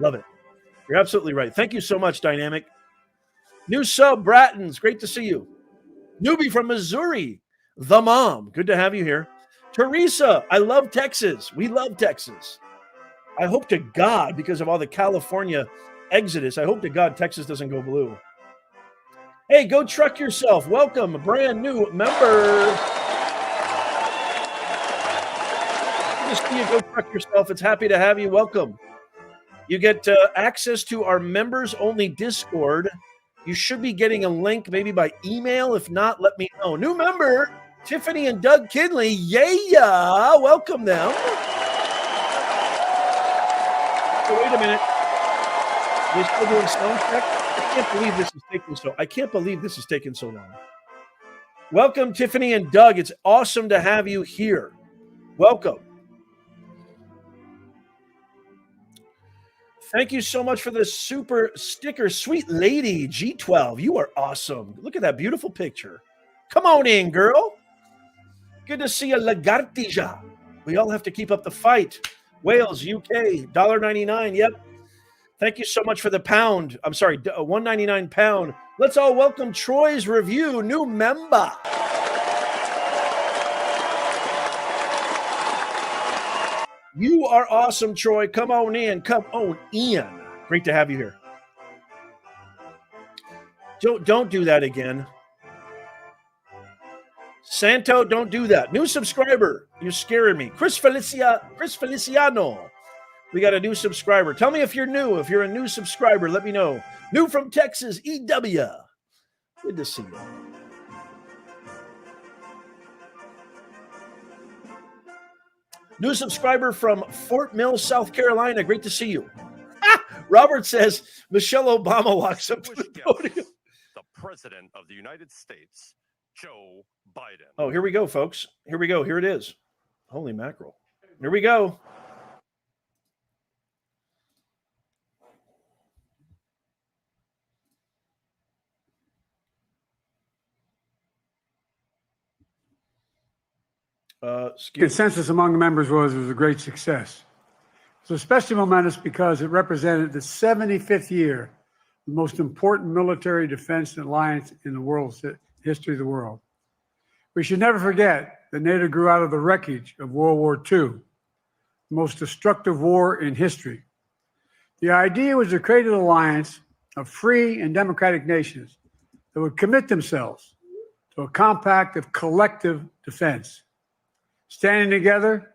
Love it. You're absolutely right. Thank you so much, Dynamic. New sub, Brattons. Great to see you. Newbie from Missouri. The Mom. Good to have you here. Teresa, I love Texas. We love Texas. I hope to God, because of all the California exodus, I hope to God Texas doesn't go blue. Hey, go truck yourself. Welcome, a brand new member. Good to see you. Go truck yourself. It's happy to have you. Welcome. You get access to our members-only Discord. You should be getting a link maybe by email. If not, let me know. New member, Tiffany and Doug Kinley. Yeah, welcome them. Oh, wait a minute. We're still doing sound check? I can't believe this is taking so long. Welcome, Tiffany and Doug. It's awesome to have you here. Welcome. Thank you so much for the super sticker. Sweet lady, G12. You are awesome. Look at that beautiful picture. Come on in, girl. Good to see you, Lagartija. We all have to keep up the fight. Wales, UK, $1.99. Yep. Thank you so much for the pound. I'm sorry, $1.99 pound. Let's all welcome Troy's Review, new member. You are awesome, Troy. Come on in. Come on in. Great to have you here. Don't do that again. Santo, don't do that. New subscriber. You're scaring me. Chris Feliciano. We got a new subscriber. Tell me if you're new. If you're a new subscriber, let me know. New from Texas, EW. Good to see you. New subscriber from Fort Mill, South Carolina. Great to see you. Robert says Michelle Obama walks up to the podium. The President of the United States, Joe Biden. Oh, here we go, folks. Here we go. Here it is. Holy mackerel. Here we go. Consensus among the members was it was a great success. So especially momentous because it represented the 75th year, the most important military defense and alliance in the world's history of the world. We should never forget that NATO grew out of the wreckage of World War II, the most destructive war in history. The idea was to create an alliance of free and democratic nations that would commit themselves to a compact of collective defense. Standing together,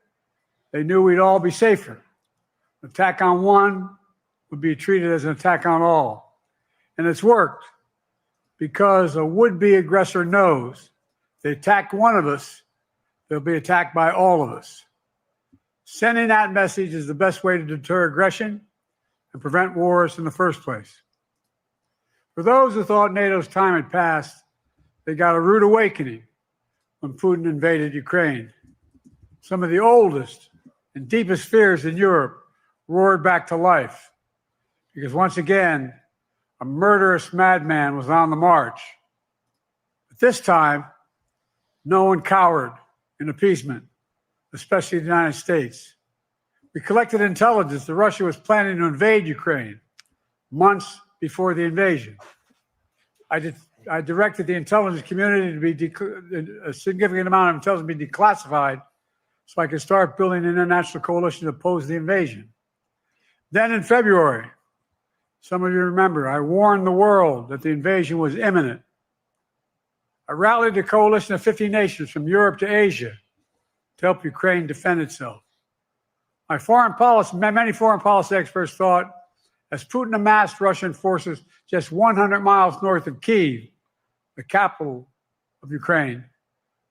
they knew we'd all be safer. An attack on one would be treated as an attack on all. And it's worked because a would-be aggressor knows if they attack one of us, they'll be attacked by all of us. Sending that message is the best way to deter aggression and prevent wars in the first place. For those who thought NATO's time had passed, they got a rude awakening when Putin invaded Ukraine. Some of the oldest and deepest fears in Europe roared back to life because once again, a murderous madman was on the march. But this time, no one cowered in appeasement, especially the United States. We collected intelligence that Russia was planning to invade Ukraine months before the invasion. I directed the intelligence community to be a significant amount of intelligence be declassified so I could start building an international coalition to oppose the invasion. Then in February, some of you remember, I warned the world that the invasion was imminent. I rallied a coalition of 50 nations from Europe to Asia to help Ukraine defend itself. Many foreign policy experts thought as Putin amassed Russian forces just 100 miles north of Kyiv, the capital of Ukraine,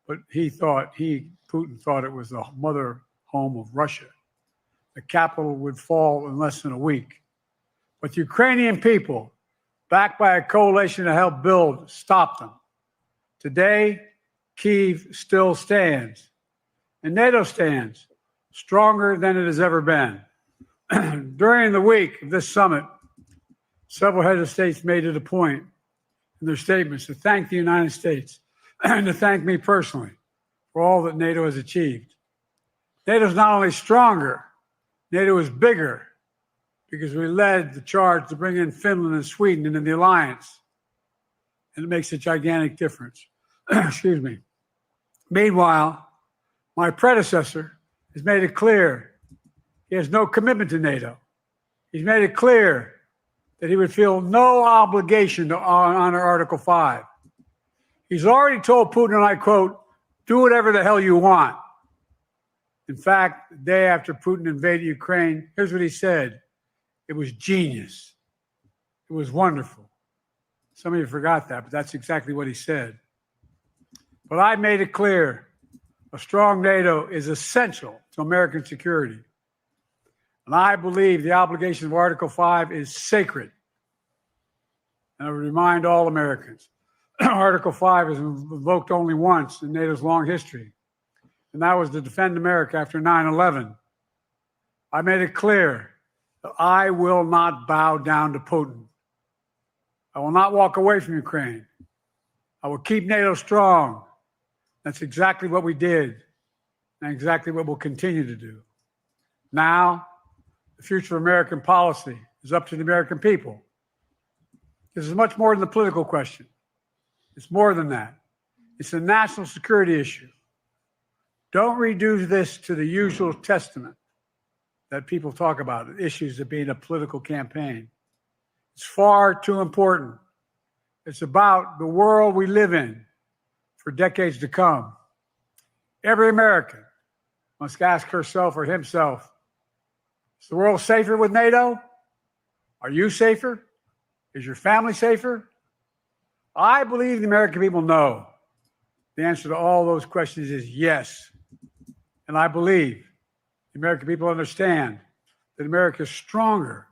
but Putin thought it was the mother home of Russia. The capital would fall in less than a week. But the Ukrainian people, backed by a coalition to help build, stopped them. Today, Kyiv still stands, and NATO stands stronger than it has ever been. During the week of this summit, several heads of states made it a point in their statements to thank the United States and to thank me personally for all that NATO has achieved. NATO is not only stronger, NATO is bigger because we led the charge to bring in Finland and Sweden into the alliance. And it makes a gigantic difference. Excuse me. Meanwhile, my predecessor has made it clear he has no commitment to NATO. He's made it clear that he would feel no obligation to honor Article 5. He's already told Putin, and I quote, "Do whatever the hell you want." In fact, the day after Putin invaded Ukraine, here's what he said. It was genius. It was wonderful. Some of you forgot that, but that's exactly what he said. But I made it clear a strong NATO is essential to American security. And I believe the obligation of Article 5 is sacred. And I would remind all Americans, Article 5 is invoked only once in NATO's long history, and that was to defend America after 9/11. I made it clear that I will not bow down to Putin. I will not walk away from Ukraine. I will keep NATO strong. That's exactly what we did, and exactly what we'll continue to do. Now, the future of American policy is up to the American people. This is much more than a political question. It's more than that. It's a national security issue. Don't reduce this to the usual testament that people talk about, issues of being a political campaign. It's far too important. It's about the world we live in for decades to come. Every American must ask herself or himself, is the world safer with NATO? Are you safer? Is your family safer? I believe the American people know the answer to all those questions is yes. And I believe the American people understand that America is stronger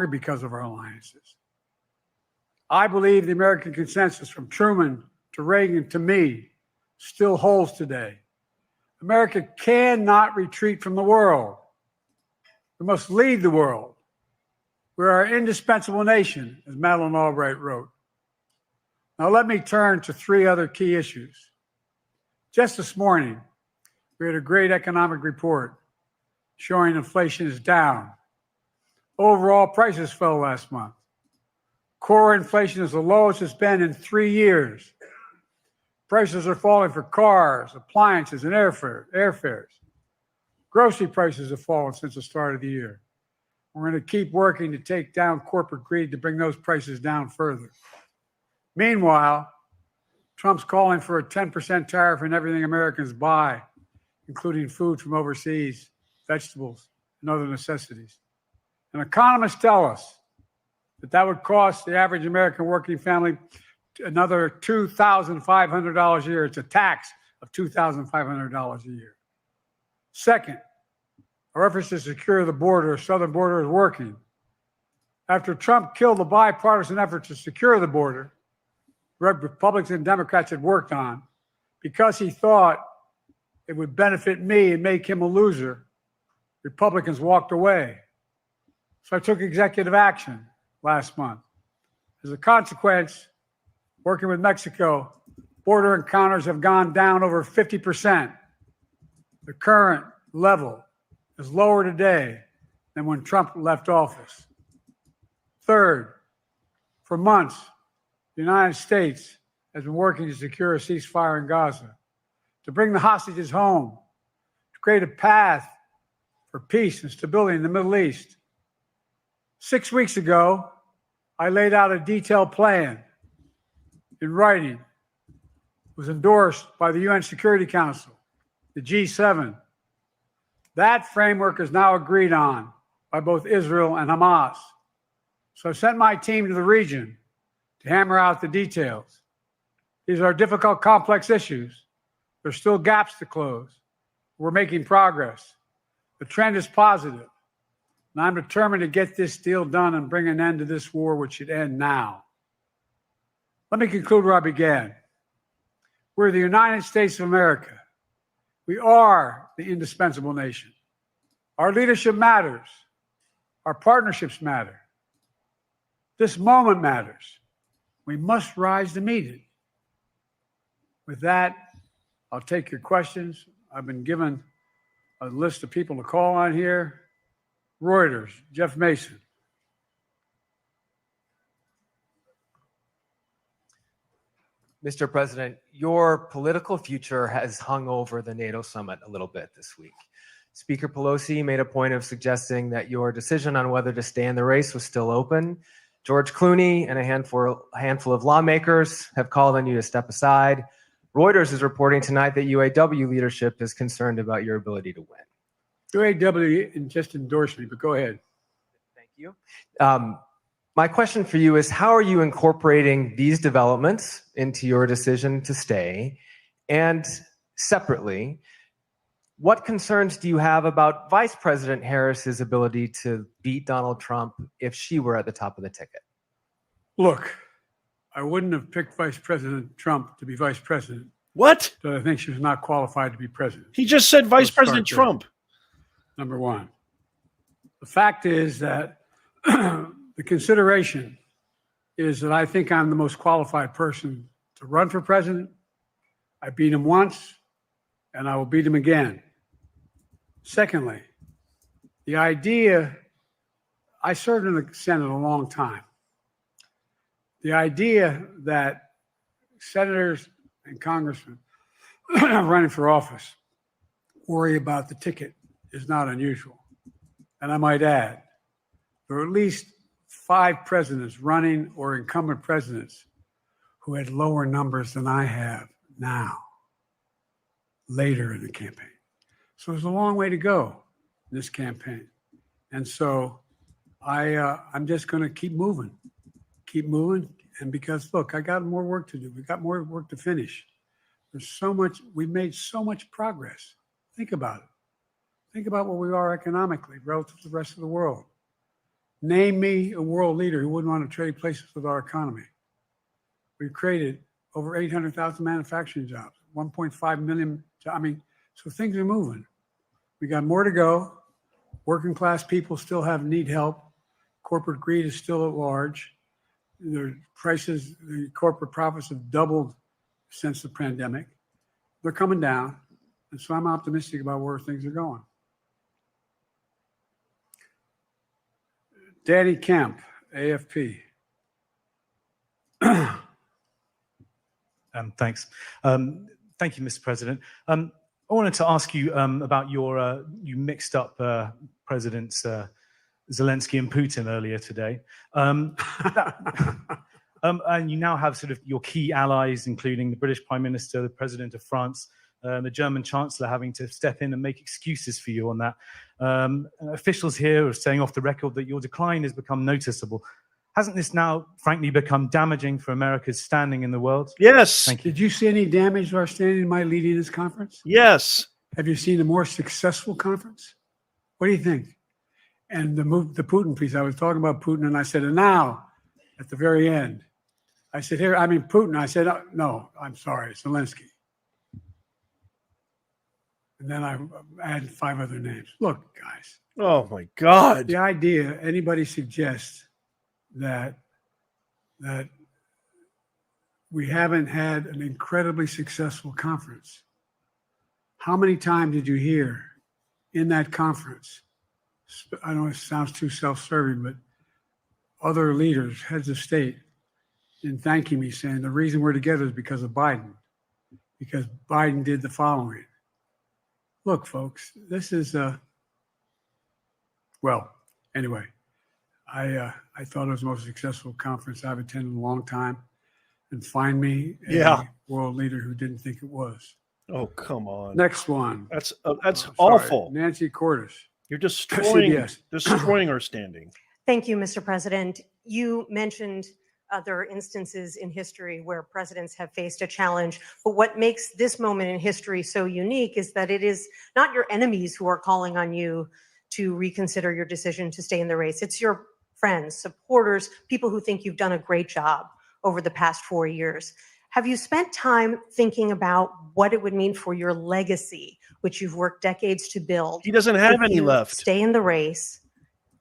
because of our alliances. I believe the American consensus from Truman to Reagan to me still holds today. America cannot retreat from the world. We must lead the world. We're an indispensable nation, as Madeleine Albright wrote. Now let me turn to three other key issues. Just this morning, we had a great economic report showing inflation is down. Overall prices fell last month. Core inflation is the lowest it's been in 3 years. Prices are falling for cars, appliances, and airfares. Grocery prices have fallen since the start of the year. We're going to keep working to take down corporate greed to bring those prices down further. Meanwhile, Trump's calling for a 10% tariff on everything Americans buy, including food from overseas, vegetables, and other necessities. And economists tell us that would cost the average American working family another $2,500 a year. It's a tax of $2,500 a year. Second, our efforts to secure the border, southern border, is working. After Trump killed the bipartisan effort to secure the border, Republicans and Democrats had worked on, because he thought it would benefit me and make him a loser, Republicans walked away. So I took executive action last month. As a consequence, working with Mexico, border encounters have gone down over 50%. The current level is lower today than when Trump left office. Third, for months, the United States has been working to secure a ceasefire in Gaza, to bring the hostages home, to create a path for peace and stability in the Middle East. 6 weeks ago, I laid out a detailed plan in writing. It was endorsed by the UN Security Council, the G7. That framework is now agreed on by both Israel and Hamas. So I sent my team to the region to hammer out the details. These are difficult, complex issues. There's still gaps to close. We're making progress. The trend is positive. And I'm determined to get this deal done and bring an end to this war, which should end now. Let me conclude where I began. We're the United States of America. We are the indispensable nation. Our leadership matters. Our partnerships matter. This moment matters. We must rise to meet it. With that, I'll take your questions. I've been given a list of people to call on here. Reuters, Jeff Mason. Mr. President, your political future has hung over the NATO summit a little bit this week. Speaker Pelosi made a point of suggesting that your decision on whether to stay in the race was still open. George Clooney and a handful of lawmakers have called on you to step aside. Reuters is reporting tonight that UAW leadership is concerned about your ability to win. UAW just endorsed me, but go ahead. Thank you. My question for you is, how are you incorporating these developments into your decision to stay? And separately, what concerns do you have about Vice President Harris's ability to beat Donald Trump if she were at the top of the ticket? Look, I wouldn't have picked Vice President Trump to be vice president. What? So I think she was not qualified to be president. He just said Vice Let's start President there. Trump. Number one. The fact is that the consideration is that I think I'm the most qualified person to run for president. I beat him once, and I will beat him again. Secondly, the idea, I served in the Senate a long time. The idea that senators and congressmen running for office worry about the ticket is not unusual. And I might add, there are at least 5 presidents running or incumbent presidents who had lower numbers than I have now, later in the campaign. So there's a long way to go in this campaign. And so I'm just going to keep moving. And because, look, I got more work to do. We got more work to finish. There's so much, we've made so much progress. Think about it. Think about where we are economically relative to the rest of the world. Name me a world leader who wouldn't want to trade places with our economy. We've created over 800,000 manufacturing jobs, 1.5 million. I mean, so things are moving. We got more to go. Working class people still need help. Corporate greed is still at large. The prices, the corporate profits have doubled since the pandemic. They're coming down. And so I'm optimistic about where things are going. Danny Kemp, AFP. Thanks. Thank you, Mr. President. I wanted to ask you about your, you mixed up Presidents Zelensky and Putin earlier today. And you now have sort of your key allies, including the British Prime Minister, the President of France, the German Chancellor having to step in and make excuses for you on that. Officials here are saying off the record that your decline has become noticeable. Hasn't this now, frankly, become damaging for America's standing in the world? Yes. Thank you. Did you see any damage to our standing in my leading this conference? Yes. Have you seen a more successful conference? What do you think? And the Putin piece, I was talking about Putin, and I said, and now, at the very end, I said, here, I mean, Putin. I said, oh, no, I'm sorry, Zelensky. And then I added 5 other names. Look, guys. Oh, my God. The idea, anybody suggests that we haven't had an incredibly successful conference. How many times did you hear in that conference, I know it sounds too self-serving, but other leaders, heads of state, in thanking me, saying the reason we're together is because of Biden, because Biden did the following. Look, folks, this is well, anyway, I thought it was the most successful conference I've attended in a long time, and find me a world leader who didn't think it was. Oh, come on. Next one. That's Sorry, awful. Nancy Cordes. You're destroying, CBS. destroying our standing. Thank you, Mr. President. You mentioned other instances in history where presidents have faced a challenge, but what makes this moment in history so unique is that it is not your enemies who are calling on you to reconsider your decision to stay in the race. It's your friends, supporters, people who think you've done a great job over the past 4 years. Have you spent time thinking about what it would mean for your legacy, which you've worked decades to build? He doesn't have any left. Stay in the race,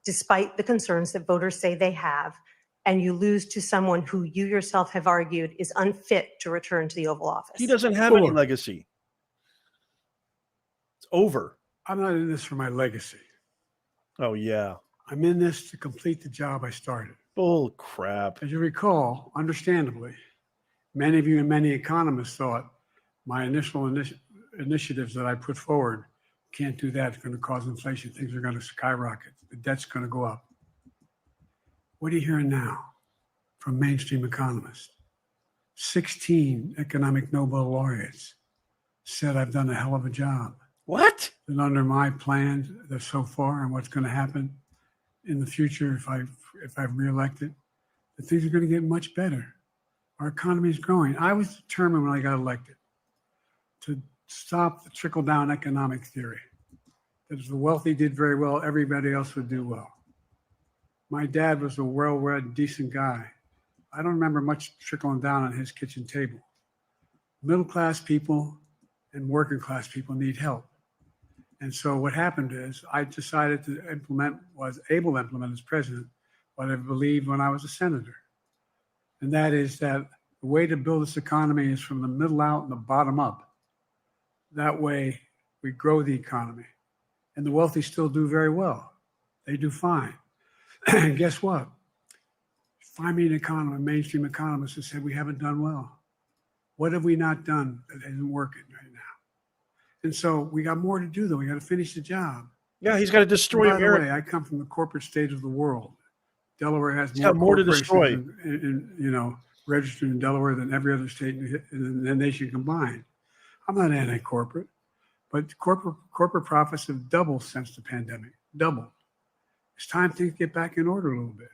despite the concerns that voters say they have, and you lose to someone who you yourself have argued is unfit to return to the Oval Office. He doesn't have any legacy. It's over. I'm not in this for my legacy. Oh, yeah. I'm in this to complete the job I started. Bull crap. As you recall, understandably, many of you and many economists thought my initial initiatives that I put forward, can't do that. It's going to cause inflation. Things are going to skyrocket. The debt's going to go up. What are you hearing now from mainstream economists? 16 economic Nobel laureates said I've done a hell of a job. What? And under my plans so far and what's going to happen in the future if I'm reelected, that things are going to get much better. Our economy is growing. I was determined when I got elected to stop the trickle-down economic theory. That if the wealthy did very well, everybody else would do well. My dad was a well-read, decent guy. I don't remember much trickling down on his kitchen table. Middle-class people and working-class people need help. And so what happened is I decided to was able to implement as president what I believed when I was a senator. And that is that the way to build this economy is from the middle out and the bottom up. That way we grow the economy. And the wealthy still do very well. They do fine. And guess what? Find me an economist, a mainstream economist who said we haven't done well. What have we not done that isn't working right now? And so we got more to do, though. We got to finish the job. Yeah, he's got to destroy By America. the way, I come from the corporate state of the world. Delaware has He's got more to destroy. Registered in Delaware than every other state in the nation combined. I'm not anti-corporate, but corporate profits have doubled since the pandemic. Doubled. It's time to get back in order a little bit.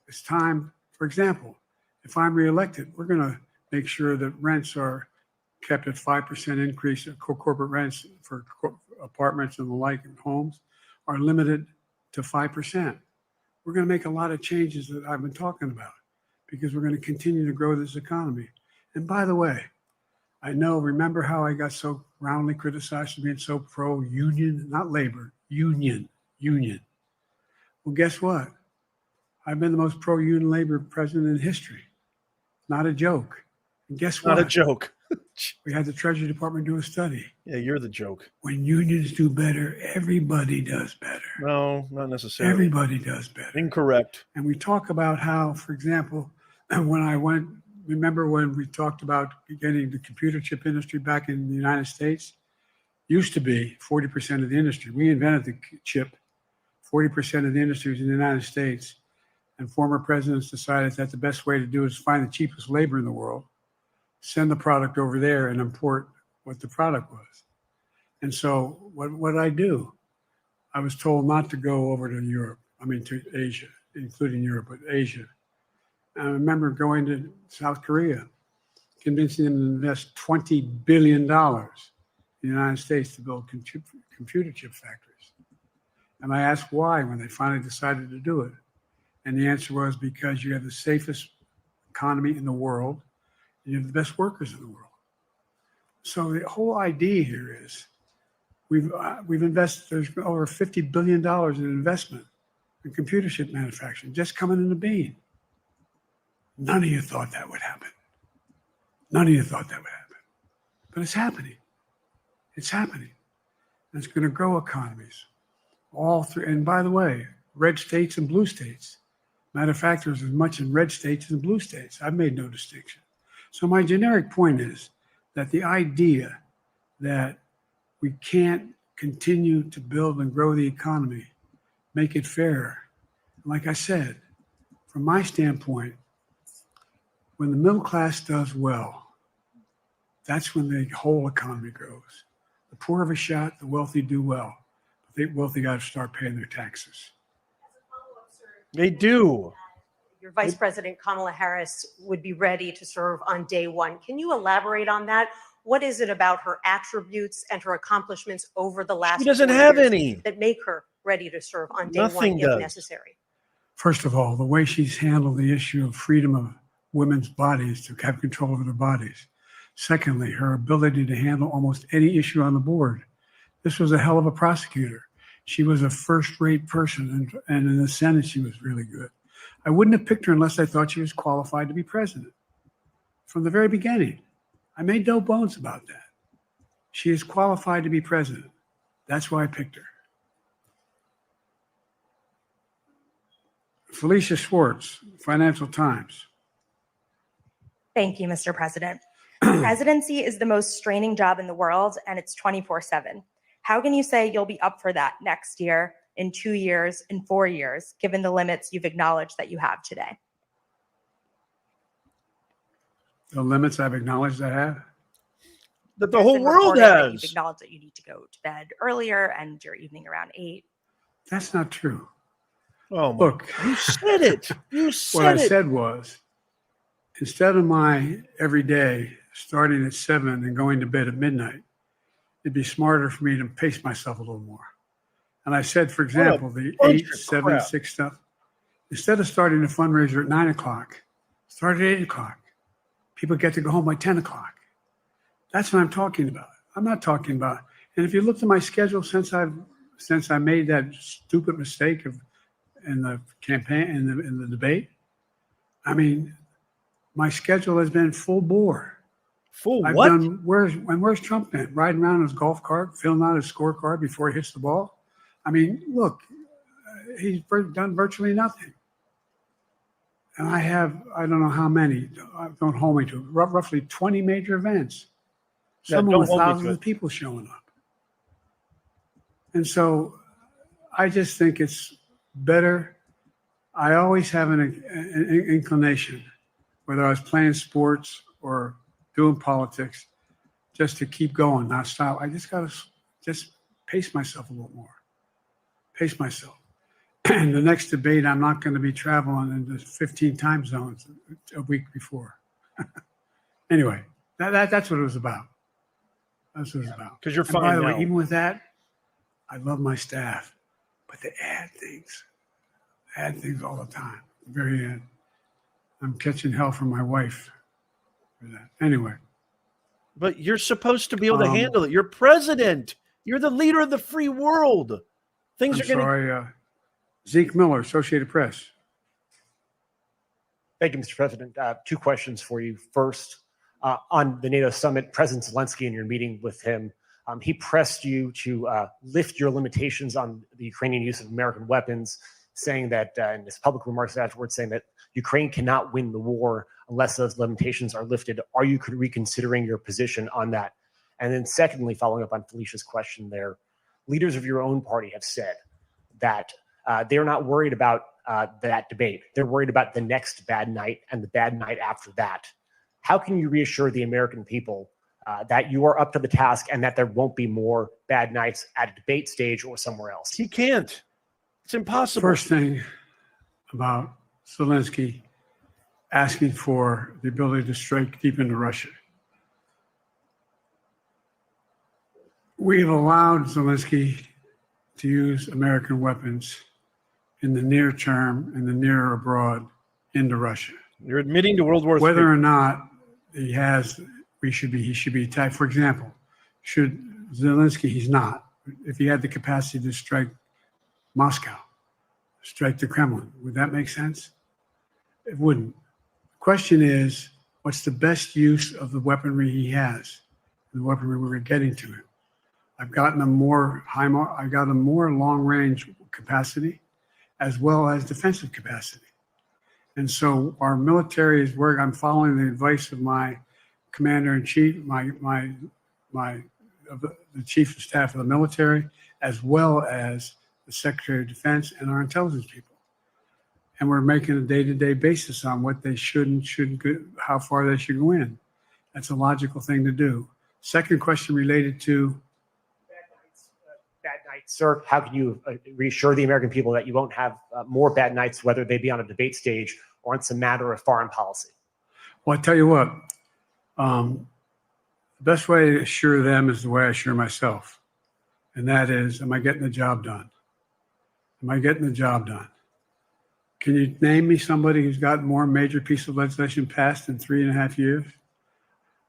It's time, for example, if I'm reelected, we're going to make sure that rents are kept at 5% increase of corporate rents for apartments and the like and homes are limited to 5%. We're going to make a lot of changes that I've been talking about because we're going to continue to grow this economy. And by the way, remember how I got so roundly criticized for being so pro-union, not labor, union. Well, guess what? I've been the most pro-union labor president in history. Not a joke. And guess what? Not a joke. We had the Treasury Department do a study. Yeah, you're the joke. When unions do better, everybody does better. No, not necessarily. Everybody does better. Incorrect. And we talk about how, for example, remember when we talked about getting the computer chip industry back in the United States? Used to be 40% of the industry. We invented the chip. 40% of the industry was in the United States. And former presidents decided that the best way to do it is find the cheapest labor in the world, send the product over there and import what the product was. And so what did I do? I was told not to go over to to Asia, including Europe, but Asia. I remember going to South Korea, convincing them to invest $20 billion in the United States to build computer chip factories. And I asked why when they finally decided to do it. And the answer was because you have the safest economy in the world, and you have the best workers in the world. So the whole idea here is we've invested, there's over $50 billion in investment in computer chip manufacturing just coming in the bean. None of you thought that would happen. None of you thought that would happen. But it's happening. It's happening. And it's going to grow economies. All through, and by the way, red states and blue states. Matter of fact, there's as much in red states as in blue states. I've made no distinction. So my generic point is that the idea that we can't continue to build and grow the economy, make it fairer. Like I said, from my standpoint, when the middle class does well, that's when the whole economy grows. The poor have a shot, the wealthy do well. The wealthy got to start paying their taxes. They do. Your Vice President Kamala Harris would be ready to serve on day one. Can you elaborate on that? What is it about her attributes and her accomplishments over the last She doesn't 4 have years any. that make her ready to serve on day Nothing one does. if necessary? First of all, the way she's handled the issue of freedom of women's bodies to have control over their bodies. Secondly, her ability to handle almost any issue on the board. This was a hell of a prosecutor. She was a first-rate person, and in the Senate, she was really good. I wouldn't have picked her unless I thought she was qualified to be president. From the very beginning, I made no bones about that. She is qualified to be president. That's why I picked her. Felicia Schwartz, Financial Times. Thank you, Mr. President. Presidency is the most straining job in the world, and it's 24/7. How can you say you'll be up for that next year, in 2 years, in 4 years, given the limits you've acknowledged that you have today? The limits I've acknowledged I have? That the There's whole been world reporting that You've has. acknowledged that you need to go to bed earlier and your evening around 8. That's not true. Oh, my. Look, You said it. You what said I it. said was, instead of my every day starting at 7 and going to bed at midnight, it'd be smarter for me to pace myself a little more. And I said, for example, the bunch 8, of 7, crap. 6 stuff, instead of starting a fundraiser at 9 o'clock, start at 8 o'clock. People get to go home by 10 o'clock. That's what I'm talking about. I'm not talking about, and if you look at my schedule since I made that stupid mistake in the campaign, in the debate, I mean, my schedule has been full bore. Full I've what? done, where's Trump been? Riding around in his golf cart, filling out his scorecard before he hits the ball. I mean, look, he's done virtually nothing. And I don't know how many, don't hold me to it, roughly 20 major events. Yeah, Some don't with hold me to thousands it. of people showing up. And so I just think it's better. I always have an inclination, whether I was playing sports or doing politics, just to keep going, not stop. I just got to just pace myself a little more. Pace myself. And the next debate, I'm not going to be traveling in the 15 time zones a week before. Anyway, that's what it was about. That's what it was about. Because you're And by fine the now. way, even with that, I love my staff, but they add things all the time. At the very end, I'm catching hell from my wife for that. Anyway, But you're supposed to be able to Um, handle it. You're president. You're the leader of the free world. Things I'm are going to. sorry. Zeke Miller, Associated Press. Thank you, Mr. President. Two questions for you. First, on the NATO summit, President Zelensky, in your meeting with him, he pressed you to lift your limitations on the Ukrainian use of American weapons, saying that in his public remarks afterwards, saying that Ukraine cannot win the war unless those limitations are lifted. Are you reconsidering your position on that? And then secondly, following up on Felicia's question there, leaders of your own party have said that they're not worried about that debate. They're worried about the next bad night and the bad night after that. How can you reassure the American people that you are up to the task and that there won't be more bad nights at a debate stage or somewhere else? He can't. It's impossible. First thing about Zelensky asking for the ability to strike deep into Russia. We've allowed Zelensky to use American weapons in the near term, in the near abroad, into Russia. You're admitting to World War III. Whether or not he should be attacked. For example, should Zelensky, he's not. If he had the capacity to strike Moscow, strike the Kremlin, would that make sense? It wouldn't. The question is, what's the best use of the weaponry he has, the weaponry we're getting to him? I've gotten a more long-range capacity, as well as defensive capacity. And so our military is where I'm following the advice of my commander-in-chief, the chief of staff of the military, as well as the Secretary of Defense and our intelligence people. And we're making a day-to-day basis on what they should and shouldn't go, how far they should go in. That's a logical thing to do. Second question related to Bad nights, sir. How can you reassure the American people that you won't have more bad nights, whether they be on a debate stage or it's a matter of foreign policy? Well, I tell you what, the best way to assure them is the way I assure myself. And that is, am I getting the job done? Am I getting the job done? Can you name me somebody who's got more major piece of legislation passed in 3.5 years?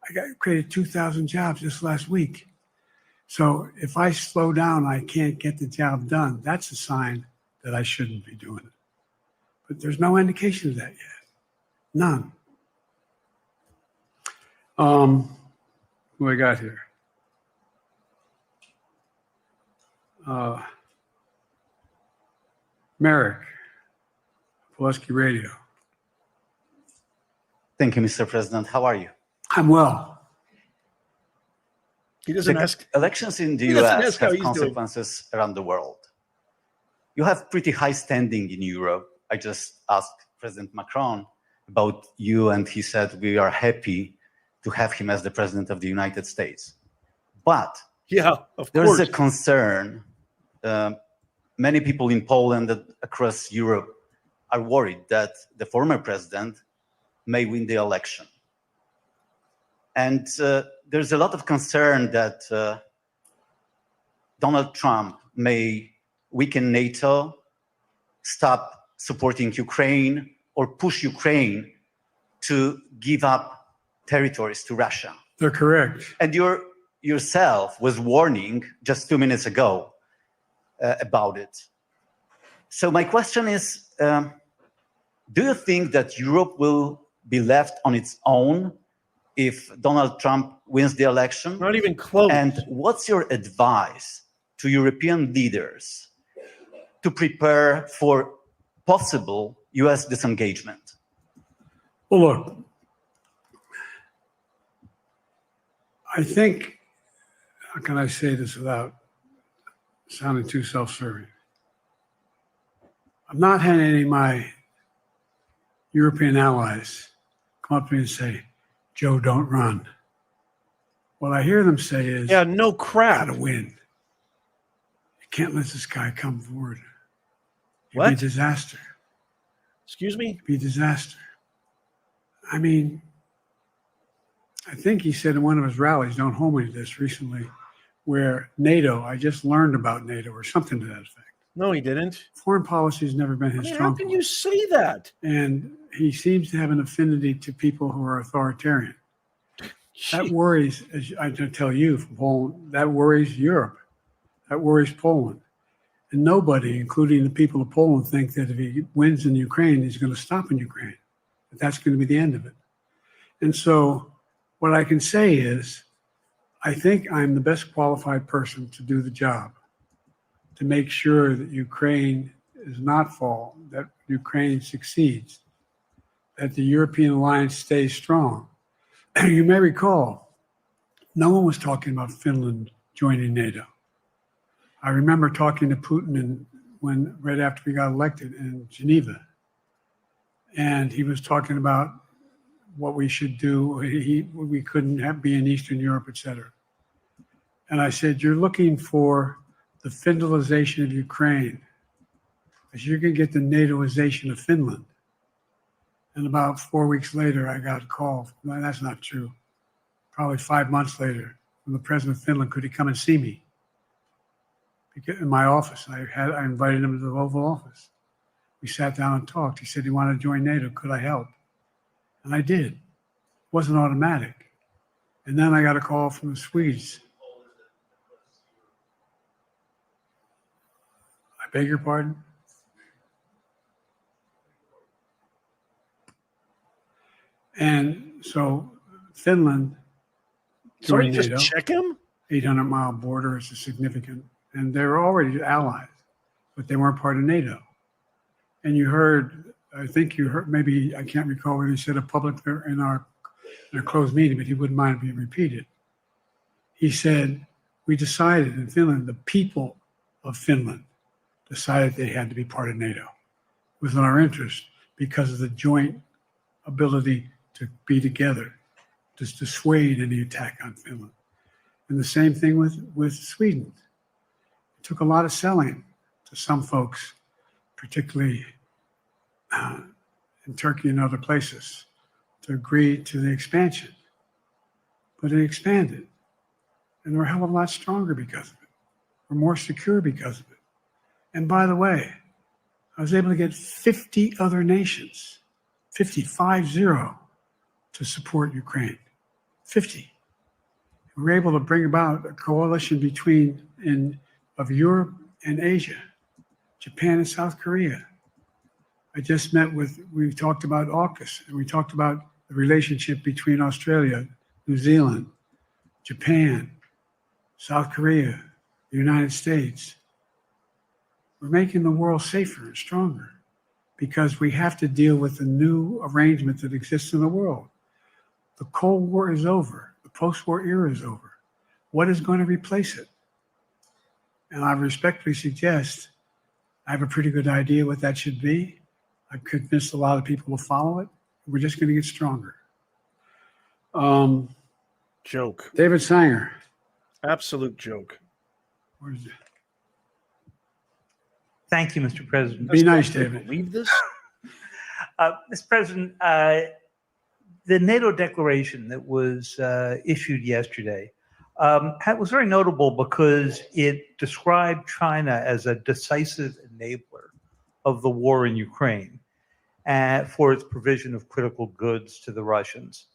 I created 2,000 jobs just last week. So if I slow down, I can't get the job done. That's a sign that I shouldn't be doing it. But there's no indication of that yet. None. Who I got here? Merrick, Pulaski Radio. Thank you, Mr. President. How are you? I'm well. He doesn't The ask. elections in the He doesn't US ask how have he's doing. consequences around the world. You have pretty high standing in Europe. I just asked President Macron about you, and he said we are happy to have him as the President of the United States. But Yeah, of there's course. a concern. Many people in Poland and across Europe are worried that the former president may win the election. And there's a lot of concern that Donald Trump may weaken NATO, stop supporting Ukraine, or push Ukraine to give up territories to Russia. They're correct. And yourself was warning just 2 minutes ago about it. So my question is, do you think that Europe will be left on its own if Donald Trump wins the election? Not even close. And what's your advice to European leaders to prepare for possible US disengagement? Well, look, I think, how can I say this without sounding too self-serving? I'm not having any of my European allies come up to me and say, Joe, don't run. What I hear them say is, Yeah, no crap. gotta win. You can't let this guy come forward. It'd What? be a disaster. Excuse me? It'd be a disaster. I mean, I think he said in one of his rallies, don't hold me to this, recently, where NATO, I just learned about NATO or something to that effect. No, he didn't. Foreign policy has never been I his mean, how strong can point. you say that? And he seems to have an affinity to people who are authoritarian. That Gee. worries, as I can tell you from Poland, that worries Europe. That worries Poland. And nobody, including the people of Poland, think that if he wins in Ukraine, he's going to stop in Ukraine. That that's going to be the end of it. And so what I can say is, I think I'm the best qualified person to do the job, to make sure that Ukraine does not fall, that Ukraine succeeds, that the European alliance stays strong. You may recall, no one was talking about Finland joining NATO. I remember talking to Putin right after we got elected in Geneva, and he was talking about what we should do. We couldn't be in Eastern Europe, et cetera. And I said, you're looking for the Finlandization of Ukraine, because you're going to get the NATOization of Finland. And about 4 weeks later, I got a call. No, that's not true. Probably 5 months later, from the president of Finland, could he come and see me? In my office. I invited him to the Oval Office. We sat down and talked. He said he wanted to join NATO. Could I help? And I did. It wasn't automatic. And then I got a call from the Swedes. I beg your pardon? And so Finland Sorry, joined just NATO. check him? 800-mile border is a significant, and they were already allies, but they weren't part of NATO. And you heard, I think you heard, maybe I can't recall whether he said it publicly in our closed meeting, but he wouldn't mind being repeated. He said, we decided in Finland, the people of Finland decided they had to be part of NATO. It was in our interest because of the joint ability to be together, to dissuade any attack on Finland. And the same thing with Sweden. It took a lot of selling to some folks, particularly in Turkey and other places, to agree to the expansion. But it expanded. And we're a hell of a lot stronger because of it. We're more secure because of it. And by the way, I was able to get 50 other nations, 50, to support Ukraine. 50. We were able to bring about a coalition of Europe and Asia, Japan and South Korea. I just we talked about AUKUS, and we talked about the relationship between Australia, New Zealand, Japan, South Korea, the United States. We're making the world safer and stronger. because we have to deal with the new arrangement that exists in the world. The Cold War is over. The post-war era is over. What is going to replace it? And I respectfully suggest I have a pretty good idea what that should be. I've convinced a lot of people to follow it. We're just going to get stronger. Joke. David Sanger. Absolute joke. Where's it? Thank you, Mr. President. Be nice, Can you David. believe this? Mr. President, the NATO declaration that was issued yesterday was very notable because it described China as a decisive enabler of the war in Ukraine for its provision of critical goods to the Russians.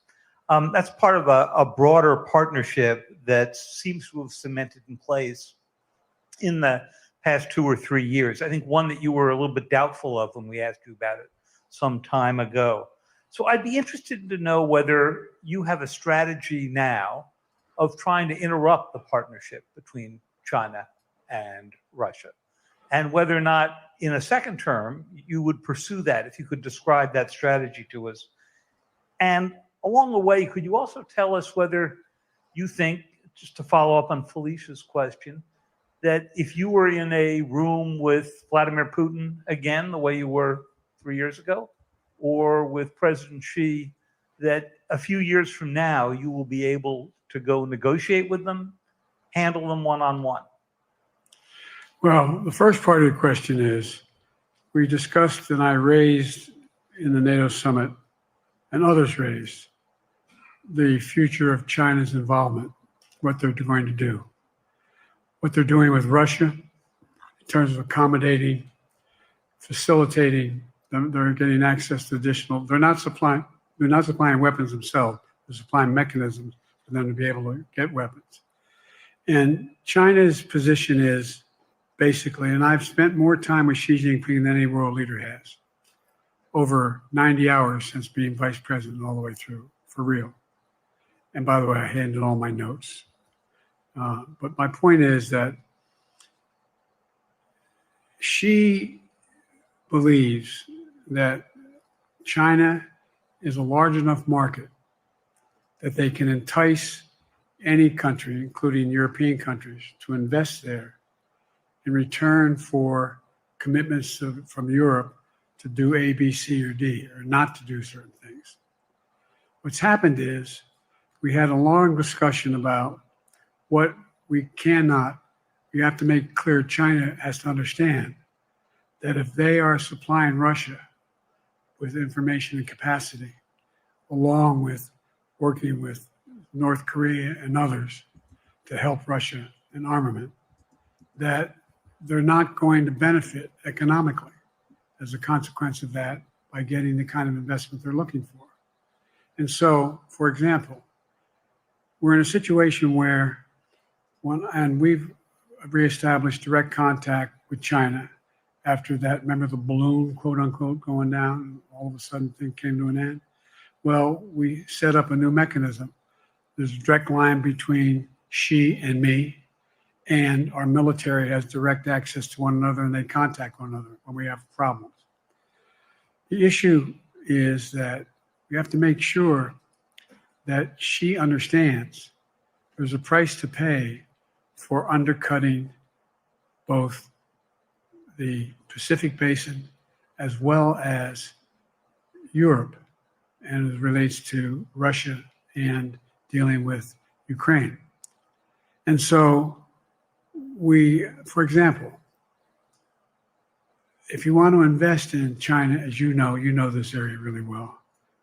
That's part of a broader partnership that seems to have cemented in place in the past 2 or 3 years. I think one that you were a little bit doubtful of when we asked you about it some time ago. So I'd be interested to know whether you have a strategy now of trying to interrupt the partnership between China and Russia, and whether or not in a second term you would pursue that, if you could describe that strategy to us. And along the way, could you also tell us whether you think, just to follow up on Felicia's question, that if you were in a room with Vladimir Putin again, the way you were 3 years ago, or with President Xi, that a few years from now you will be able to go negotiate with them, handle them one-on-one? Well, the first part of the question is, we discussed and I raised in the NATO summit, and others raised, the future of China's involvement, what they're going to do. What they're doing with Russia in terms of accommodating, facilitating, they're getting access to additional, they're not supplying weapons themselves, they're supplying mechanisms for them to be able to get weapons. And China's position is basically, and I've spent more time with Xi Jinping than any world leader has, over 90 hours since being vice president all the way through, for real. And by the way, I handed all my notes. But my point is that she believes that China is a large enough market that they can entice any country, including European countries, to invest there in return for commitments from Europe to do A, B, C, or D, or not to do certain things. What's happened is we had a long discussion about what we cannot, you have to make clear, China has to understand that if they are supplying Russia with information and capacity, along with working with North Korea and others to help Russia in armament, that they're not going to benefit economically as a consequence of that by getting the kind of investment they're looking for. And so, for example, we're in a situation where and we've reestablished direct contact with China after that, remember the balloon, quote unquote, going down, and all of a sudden things came to an end? Well, we set up a new mechanism. There's a direct line between Xi and me, and our military has direct access to one another, and they contact one another when we have problems. The issue is that we have to make sure that Xi understands there's a price to pay for undercutting both the Pacific Basin as well as Europe, and as it relates to Russia and dealing with Ukraine. And so we, for example, if you want to invest in China, as you know this area really well.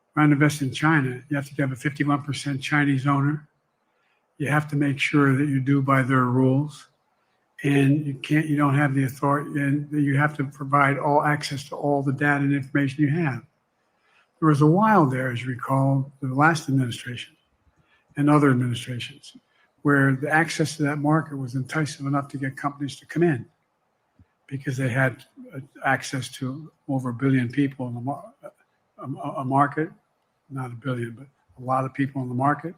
If you want to invest in China, you have to have a 51% Chinese owner. You have to make sure that you do by their rules, and you don't have the authority, and you have to provide all access to all the data and information you have. There was a while there, as you recall, the last administration and other administrations, where the access to that market was enticing enough to get companies to come in because they had access to over 1 billion people in a market, not 1 billion, but a lot of people in the market.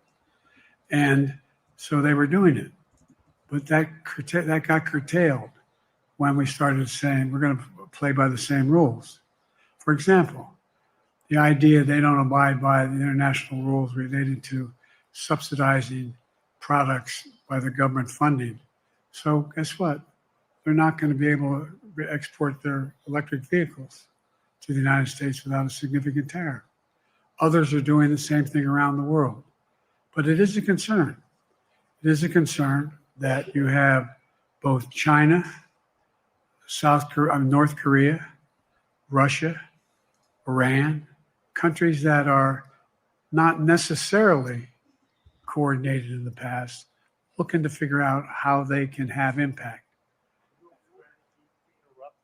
And so they were doing it. But that got curtailed when we started saying we're going to play by the same rules. For example, the idea they don't abide by the international rules related to subsidizing products by the government funding. So guess what? They're not going to be able to export their electric vehicles to the United States without a significant tariff. Others are doing the same thing around the world. But it is a concern. It is a concern that you have both China, North Korea, Russia, Iran, countries that are not necessarily coordinated in the past, looking to figure out how they can have impact.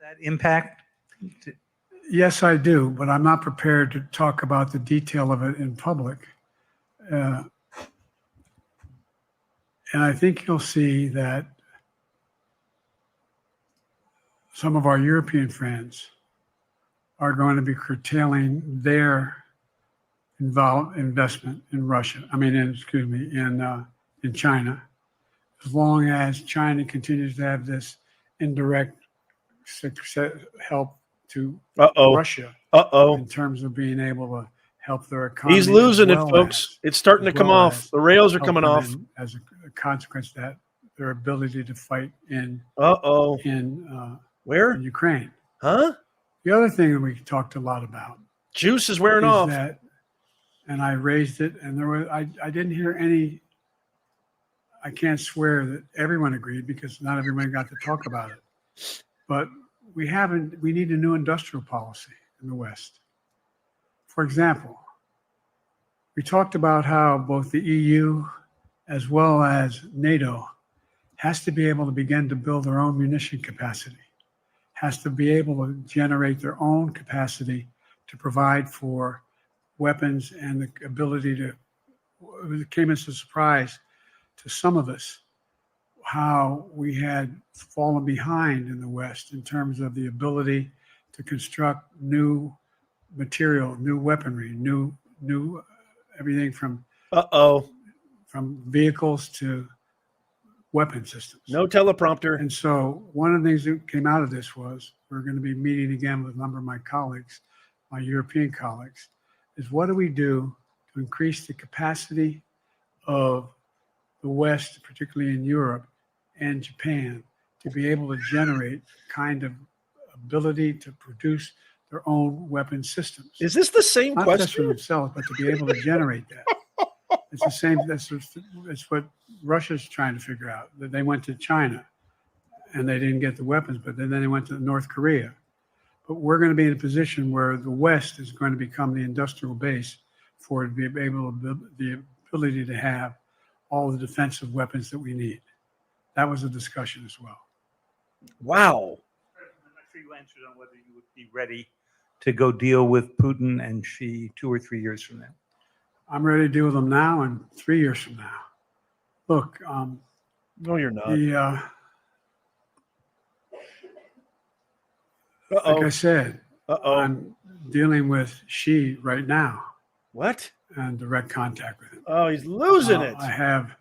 That impact? Yes, I do, but I'm not prepared to talk about the detail of it in public. And I think you'll see that some of our European friends are going to be curtailing their investment in Russia. In China, as long as China continues to have this indirect help to Russia in terms of being able to help their economy. He's losing it, folks. It's starting to come off. The rails are coming off. As a consequence of that, their ability to fight in where? In Ukraine. Huh? The other thing that we talked a lot about. Juice is wearing off. And I raised it, and I didn't hear any. I can't swear that everyone agreed because not everyone got to talk about it. But we need a new industrial policy in the West. For example, we talked about how both the EU as well as NATO has to be able to begin to build their own munition capacity, has to be able to generate their own capacity to provide for weapons and the ability to, it came as a surprise to some of us how we had fallen behind in the West in terms of the ability to construct new material, new weaponry, new everything from vehicles to weapon systems. No teleprompter. And so one of the things that came out of this was we're going to be meeting again with a number of my colleagues, my European colleagues, is what do we do to increase the capacity of the West, particularly in Europe and Japan, to be able to generate kind of ability to produce their own weapon systems. Is this the same Not question? just for themselves, but to be able to generate that. It's the same. That's what Russia's trying to figure out. That they went to China, and they didn't get the weapons, but then they went to North Korea. But we're going to be in a position where the West is going to become the industrial base for it to be able to the ability to have all the defensive weapons that we need. That was a discussion as well. Wow. I'm not sure you answered on whether you would be ready to go deal with Putin and Xi 2 or 3 years from now. I'm ready to deal with them now and 3 years from now. Look, no, you're not. Like I said, I'm dealing with Xi right now. What? And direct contact with him. Oh, he's losing it. I have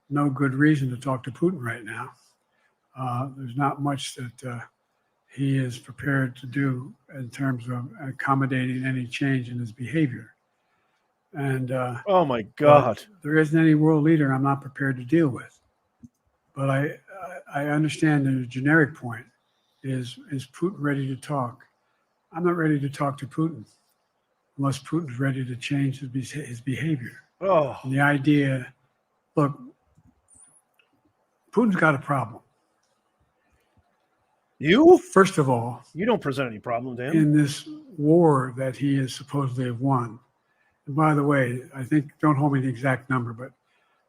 no good reason to talk to Putin right now. There's not much that he is prepared to do in terms of accommodating any change in his behavior. And oh my God, there isn't any world leader I'm not prepared to deal with. But I understand the generic point is Putin ready to talk? I'm not ready to talk to Putin unless Putin's ready to change his behavior. Oh, and the idea, look, Putin's got a problem. First of all, you don't present any problem to him in this war that he is supposedly have won. And by the way, I think, don't hold me to the exact number, but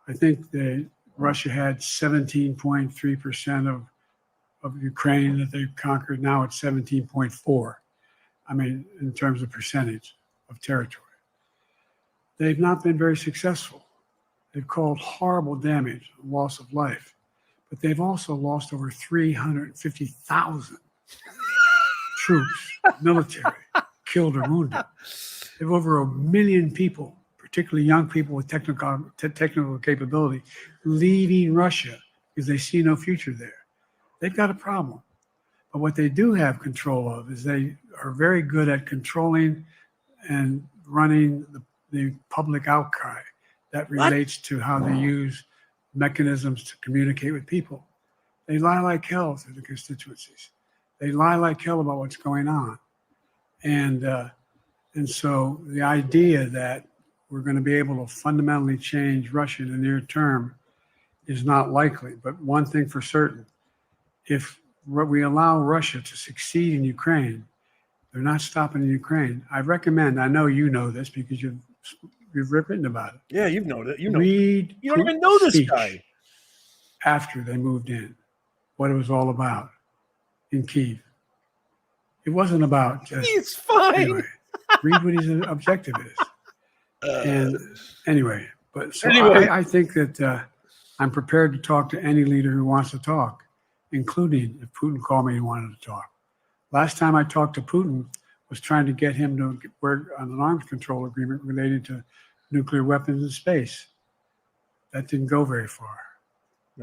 I think that Russia had 17.3% of Ukraine that they conquered. Now it's 17.4. I mean, in terms of percentage of territory. They've not been very successful. They've caused horrible damage, loss of life, but they've also lost over 350,000 troops, military, killed or wounded. They have over 1 million people, particularly young people with technical capability, leaving Russia because they see no future there. They've got a problem. But what they do have control of is they are very good at controlling and running the public outcry that relates to how they use mechanisms to communicate with people. They lie like hell to the constituencies. They lie like hell about what's going on. And so the idea that we're going to be able to fundamentally change Russia in the near term is not likely. But one thing for certain, if we allow Russia to succeed in Ukraine, they're not stopping in Ukraine. I recommend, I know you know this because you've written about it. Yeah, you've known it. You know, Read you don't even know this speech guy. after they moved in, what it was all about in Kyiv. It wasn't about just. He's fine. Anyway, read what his objective is. And anyway, but so Anyway. I think that I'm prepared to talk to any leader who wants to talk, including if Putin called me and wanted to talk. Last time I talked to Putin was trying to get him to work on an arms control agreement related to nuclear weapons in space. That didn't go very far.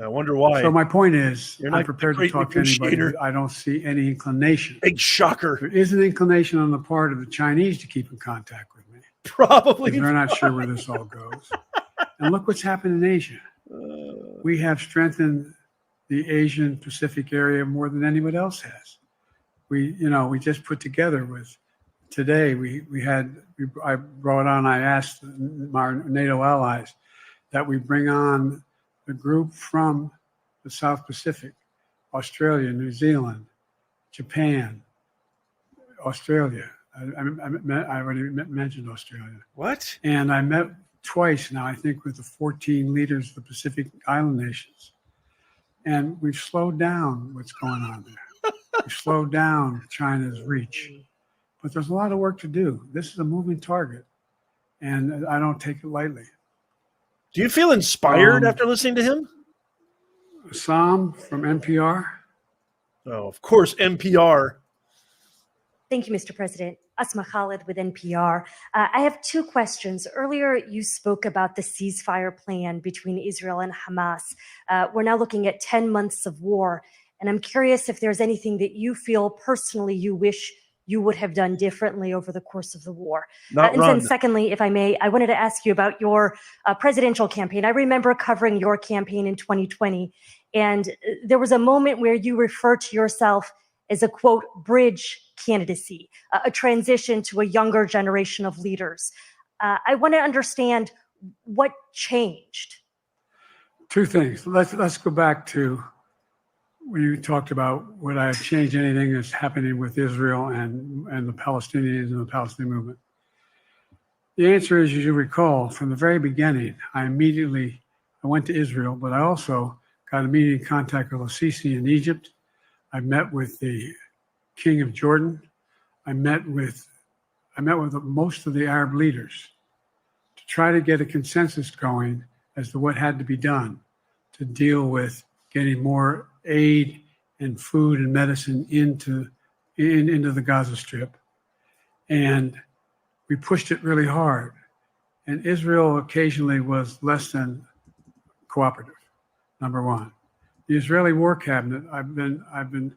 I wonder why. So my point is, You're I'm not prepared a to great talk to anybody. negotiator. But I don't see any inclination. Big shocker. There is an inclination on the part of the Chinese to keep in contact with me. Probably. They're not sure where this all goes. And look what's happened in Asia. We have strengthened the Asian Pacific area more than anyone else has. We just put together today, I brought on, I asked our NATO allies that we bring on the group from the South Pacific, Australia, New Zealand, Japan, Australia. I already mentioned Australia. What? And I met twice now, I think, with the 14 leaders of the Pacific Island nations. And we've slowed down what's going on there. We've slowed down China's reach. But there's a lot of work to do. This is a moving target, and I don't take it lightly. Do you feel inspired after listening to him? Sam from NPR. Oh, of course, NPR. Thank you, Mr. President. Asma Khalid with NPR. I have two questions. Earlier, you spoke about the ceasefire plan between Israel and Hamas. We're now looking at 10 months of war, and I'm curious if there's anything that you feel personally you wish you would have done differently over the course of the war. And then secondly, if I may, I wanted to ask you about your presidential campaign. I remember covering your campaign in 2020, and there was a moment where you referred to yourself as a, quote, bridge candidacy, a transition to a younger generation of leaders. I want to understand what changed. Two things. Let's go back to when you talked about would I have changed anything that's happening with Israel and the Palestinians and the Palestinian movement. The answer is, as you recall, from the very beginning, I went to Israel, but I also got immediate contact with al-Sisi in Egypt. I met with the King of Jordan. I met with most of the Arab leaders to try to get a consensus going as to what had to be done to deal with getting more aid and food and medicine into the Gaza Strip. And we pushed it really hard. And Israel occasionally was less than cooperative, number one. The Israeli War Cabinet, I've been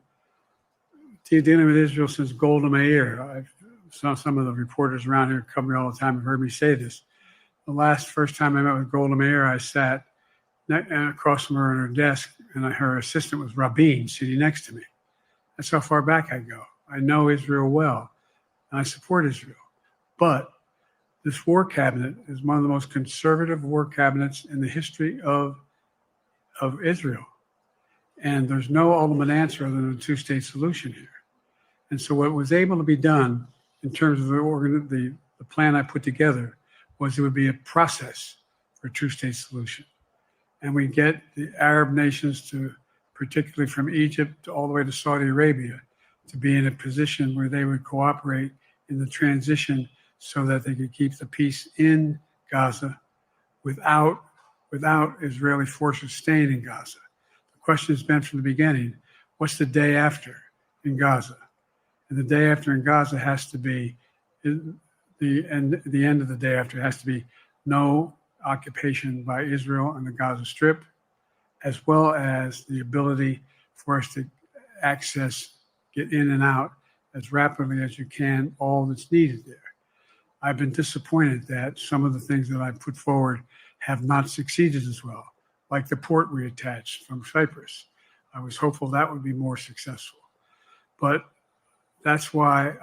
dealing with Israel since Golda Meir. Some of the reporters around here cover me all the time have heard me say this. The first time I met with Golda Meir, I sat across from her at her desk, and her assistant was Rabin sitting next to me. That's how far back I go. I know Israel well, and I support Israel. But this war cabinet is one of the most conservative war cabinets in the history of Israel. And there's no ultimate answer other than a two-state solution here. And so what was able to be done in terms of the plan I put together was it would be a process for a two-state solution. And we get the Arab nations to, particularly from Egypt all the way to Saudi Arabia, to be in a position where they would cooperate in the transition so that they could keep the peace in Gaza without Israeli forces staying in Gaza. The question has been from the beginning, what's the day after in Gaza? And the day after in Gaza has to be, the end of the day after has to be no occupation by Israel on the Gaza Strip, as well as the ability for us to access get in and out as rapidly as you can, all that's needed there. I've been disappointed that some of the things that I put forward have not succeeded as well, like the port we attached from Cyprus. I was hopeful that would be more successful. But that's why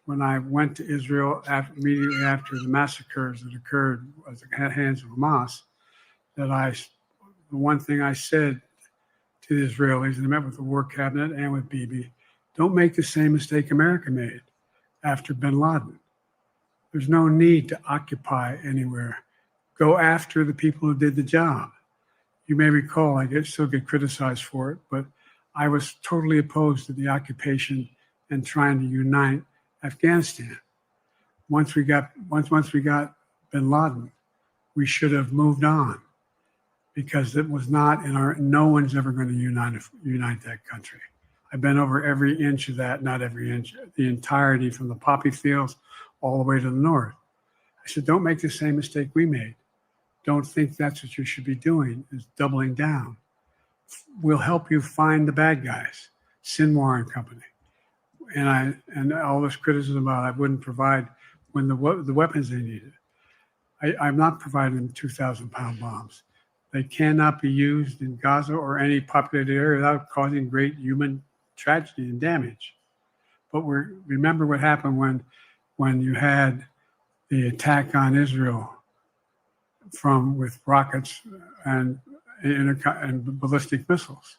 when I went to Israel immediately after the massacres that occurred at the hands of Hamas, the one thing I said to the Israelis, and I met with the War Cabinet and with Bibi, don't make the same mistake America made after bin Laden. There's no need to occupy anywhere. Go after the people who did the job. You may recall, I still get criticized for it, but I was totally opposed to the occupation and trying to unite Afghanistan. Once we got bin Laden, we should have moved on, because it was not no one's ever going to unite that country. I've been over every inch of that, not every inch, the entirety from the poppy fields all the way to the north. I said, don't make the same mistake we made. Don't think that's what you should be doing, is doubling down. We'll help you find the bad guys, Sinwar and company. And all this criticism about I wouldn't provide when the weapons they needed. I'm not providing them 2,000-pound bombs. They cannot be used in Gaza or any populated area without causing great human tragedy and damage. But remember what happened when you had the attack on Israel with rockets and ballistic missiles.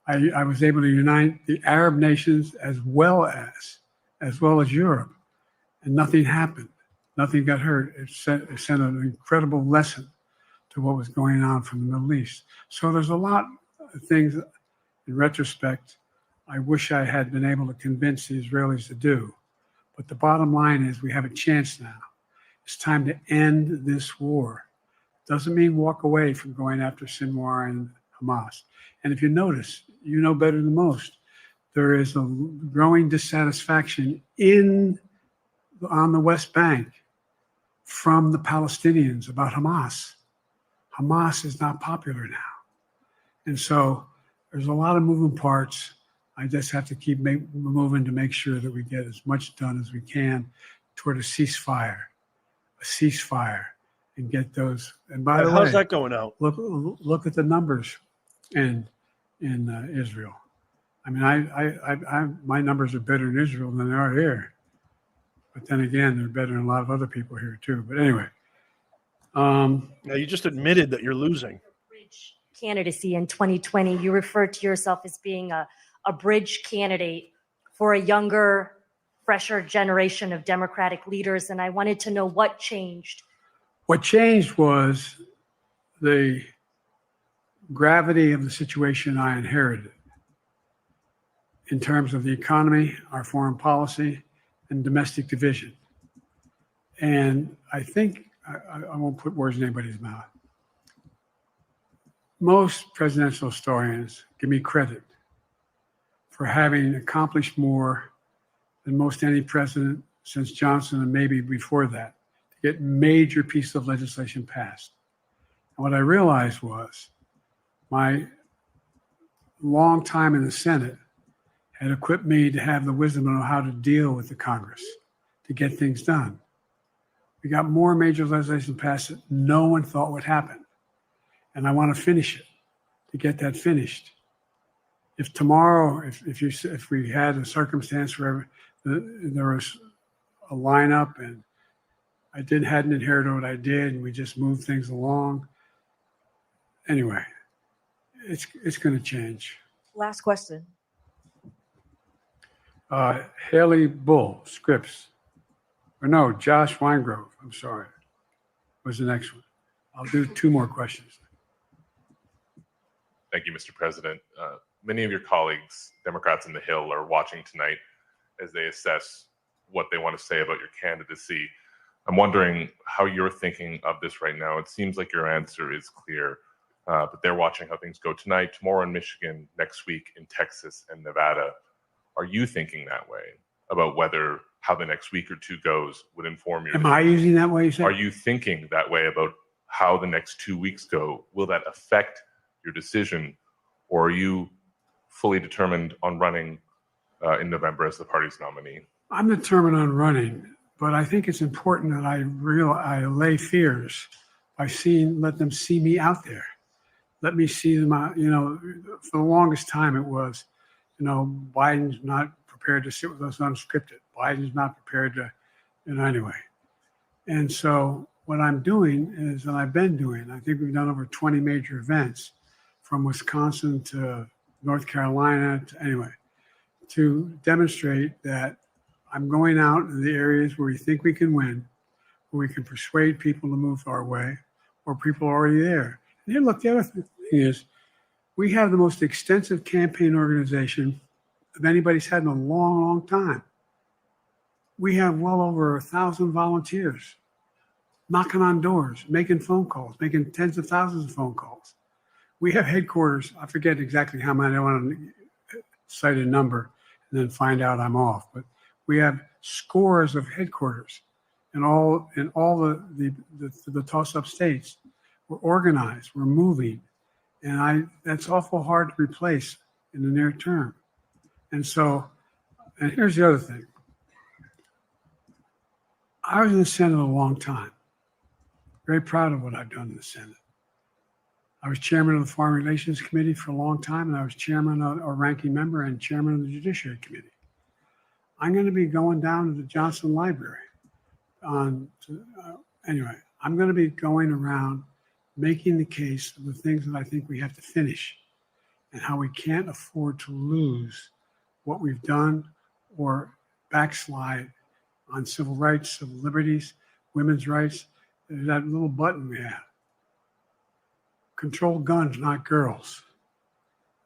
I was able to unite the Arab nations as well as Europe, and nothing happened. Nothing got hurt. It sent an incredible lesson to what was going on from the Middle East. So there's a lot of things, in retrospect, I wish I had been able to convince the Israelis to do. But the bottom line is we have a chance now. It's time to end this war. Doesn't mean walk away from going after Sinwar and Hamas. And if you notice, you know better than most, there is a growing dissatisfaction on the West Bank from the Palestinians about Hamas. Hamas is not popular now. And so there's a lot of moving parts. I just have to keep moving to make sure that we get as much done as we can toward a ceasefire, and get those. And by the way, how's that going out? Look at the numbers in Israel. I mean, my numbers are better in Israel than they are here. But then again, they're better than a lot of other people here too. But anyway. Now, you just admitted that you're losing. Bridge candidacy in 2020, you referred to yourself as being a bridge candidate for a younger, fresher generation of Democratic leaders. And I wanted to know what changed. What changed was the gravity of the situation I inherited in terms of the economy, our foreign policy, and domestic division. And I think, I won't put words in anybody's mouth. Most presidential historians give me credit for having accomplished more than most any president since Johnson and maybe before that to get major pieces of legislation passed. And what I realized was my long time in the Senate had equipped me to have the wisdom of how to deal with the Congress to get things done. We got more major legislation passed that no one thought would happen. And I want to finish it, to get that finished. If tomorrow, if we had a circumstance where there was a lineup and I hadn't inherited what I did and we just moved things along, anyway, it's going to change. Last question. Haley Bull, Scripps. Or no, Josh Weingrove, I'm sorry, was the next one. I'll do two more questions. Thank you, Mr. President. Many of your colleagues, Democrats in the Hill, are watching tonight as they assess what they want to say about your candidacy. I'm wondering how you're thinking of this right now. It seems like your answer is clear, but they're watching how things go tonight, tomorrow in Michigan, next week in Texas and Nevada. Are you thinking that way about how the next week or two goes would inform your Am I using that way, you say? Are you thinking that way about how the next 2 weeks go? Will that affect your decision, or are you fully determined on running in November as the party's nominee? I'm determined on running, but I think it's important that I allay fears by let them see me out there. Let me see them out. For the longest time it was, Biden's not prepared to sit with us unscripted. Biden's not prepared to, anyway. And so what I'm doing is, and I've been doing, I think we've done over 20 major events from Wisconsin to North Carolina to demonstrate that I'm going out in the areas where we think we can win, where we can persuade people to move our way, or people are already there. And then look, the other thing is we have the most extensive campaign organization of anybody's had in a long, long time. We have well over 1,000 volunteers knocking on doors, making phone calls, making tens of thousands of phone calls. We have headquarters. I forget exactly how many. I don't want to cite a number and then find out I'm off. But we have scores of headquarters in all the toss-up states. We're organized. We're moving, and that's awful hard to replace in the near term. And here's the other thing. I was in the Senate a long time. Very proud of what I've done in the Senate. I was chairman of the Foreign Relations Committee for a long time, and I was chairman or ranking member and chairman of the Judiciary Committee. I'm going to be going down to the Johnson Library. Anyway, I'm going to be going around making the case of the things that I think we have to finish and how we can't afford to lose what we've done or backslide on civil rights, civil liberties, women's rights. There's that little button we have. Control guns, not girls.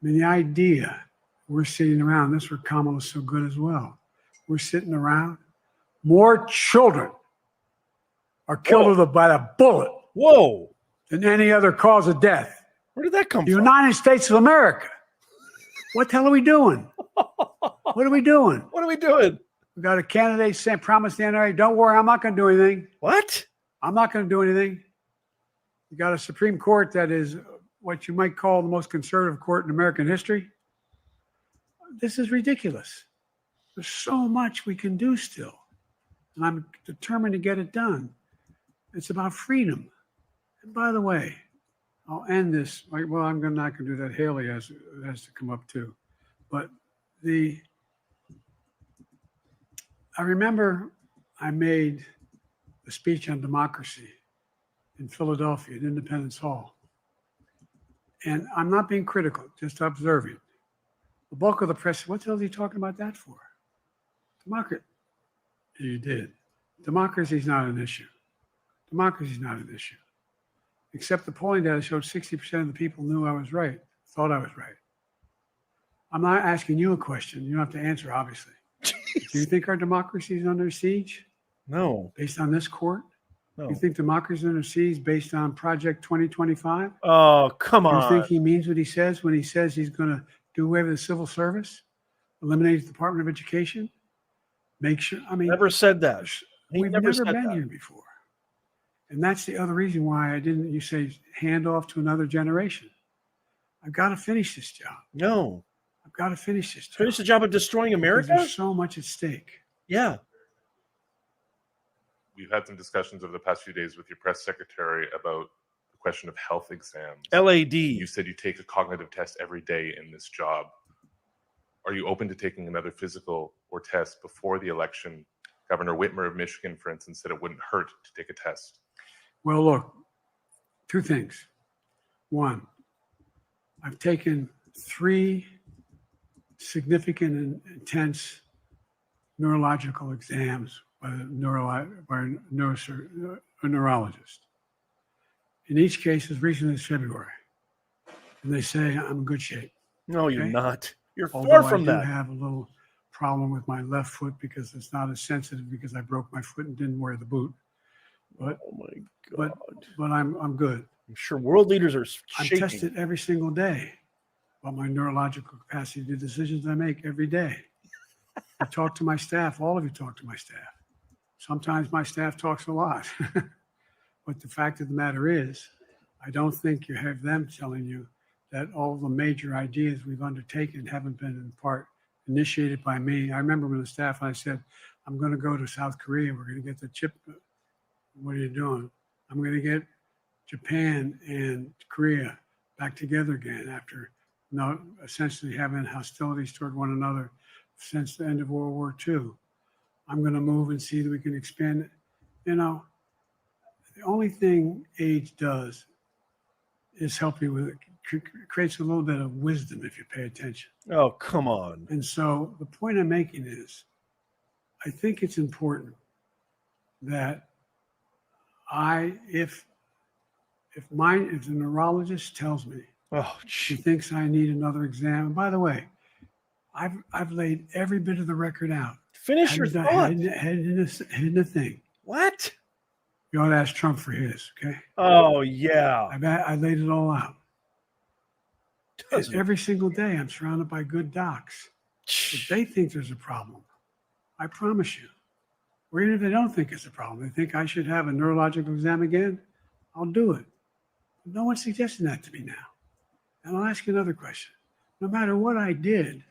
I mean, the idea we're sitting around, this where Kamala's so good as well. We're sitting around. More children are killed by a bullet. Whoa. Than any other cause of death. Where did that come the from? United States of America. What the hell are we doing? What are we doing? What are we doing? We got a candidate promised the NRA, don't worry, I'm not going to do anything. What? I'm not going to do anything. You got a Supreme Court that is what you might call the most conservative court in American history. This is ridiculous. There's so much we can do still. And I'm determined to get it done. It's about freedom. And by the way, I'll end this. Well, I'm not going to do that. Haley has to come up too. But I remember I made a speech on democracy in Philadelphia at Independence Hall. And I'm not being critical, just observing. The bulk of the press, what the hell are you talking about that for? Democracy. You did. Democracy is not an issue. Democracy is not an issue. Except the polling data showed 60% of the people knew I was right, thought I was right. I'm not asking you a question. You don't have to answer, obviously. Do you think our democracy is under siege? No. Based on this court? No. You think democracy is under siege based on Project 2025? Oh, come on. You think he means what he says when he says he's going to do away with the civil service? Eliminate the Department of Education? Make sure, Never said that. We've never been here before. And that's the other reason why you say, hand off to another generation. I've got to finish this job. No. I've got to finish this job. Finish the job of destroying America? Because there's so much at stake. Yeah. We've had some discussions over the past few days with your press secretary about the question of health exams. LAD. You said you take a cognitive test every day in this job. Are you open to taking another physical or test before the election? Governor Whitmer of Michigan, for instance, said it wouldn't hurt to take a test. Well, look, two things. One, I've taken 3 significant and intense neurological exams by a neurologist. In each case, as recently as February. And they say I'm in good shape. No, Okay? you're not. You're Although far from I do that. have a little problem with my left foot because it's not as sensitive because I broke my foot and didn't wear the boot. But Oh my God. but I'm good. I'm sure world leaders are I'm shaking. tested every single day about my neurological capacity to do decisions I make every day. I talk to my staff. All of you talk to my staff. Sometimes my staff talks a lot. But the fact of the matter is, I don't think you have them telling you that all the major ideas we've undertaken haven't been in part initiated by me. I remember when the staff and I said, I'm going to go to South Korea. We're going to get the chip. What are you doing? I'm going to get Japan and Korea back together again after essentially having hostilities toward one another since the end of World War II. I'm going to move and see that we can expand it. You know, the only thing age does is help you with it. Creates a little bit of wisdom if you pay attention. Oh, come on. And so the point I'm making is, I think it's important that if the neurologist tells me she thinks I need another exam, and by the way, I've laid every bit of the record out. Finish your thought. Hidden a thing. What? You ought to ask Trump for his, okay? Oh, yeah. I laid it all out. Every single day, I'm surrounded by good docs. If they think there's a problem, I promise you, or even if they don't think it's a problem, they think I should have a neurological exam again, I'll do it. No one's suggesting that to me now. And I'll ask you another question. No matter what I did,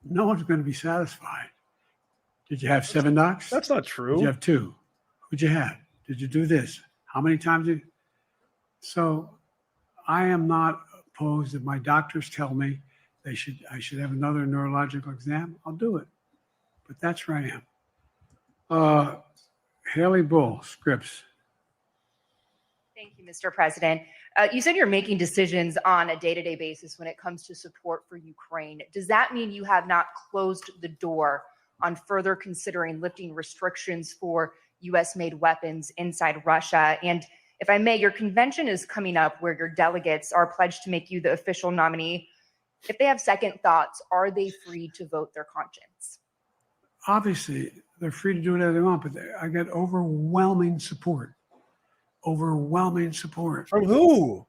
no one's going to be satisfied. Did you have 7 docs? That's not true. Did you have 2? Who'd you have? Did you do this? How many times did? So I am not opposed. If my doctors tell me I should have another neurological exam, I'll do it. But that's where I am. Haley Bull, Scripps. Thank you, Mr. President. You said you're making decisions on a day-to-day basis when it comes to support for Ukraine. Does that mean you have not closed the door on further considering lifting restrictions for U.S.-made weapons inside Russia? And if I may, your convention is coming up where your delegates are pledged to make you the official nominee. If they have second thoughts, are they free to vote their conscience? Obviously, they're free to do whatever they want, but I got overwhelming support. Overwhelming support. From who?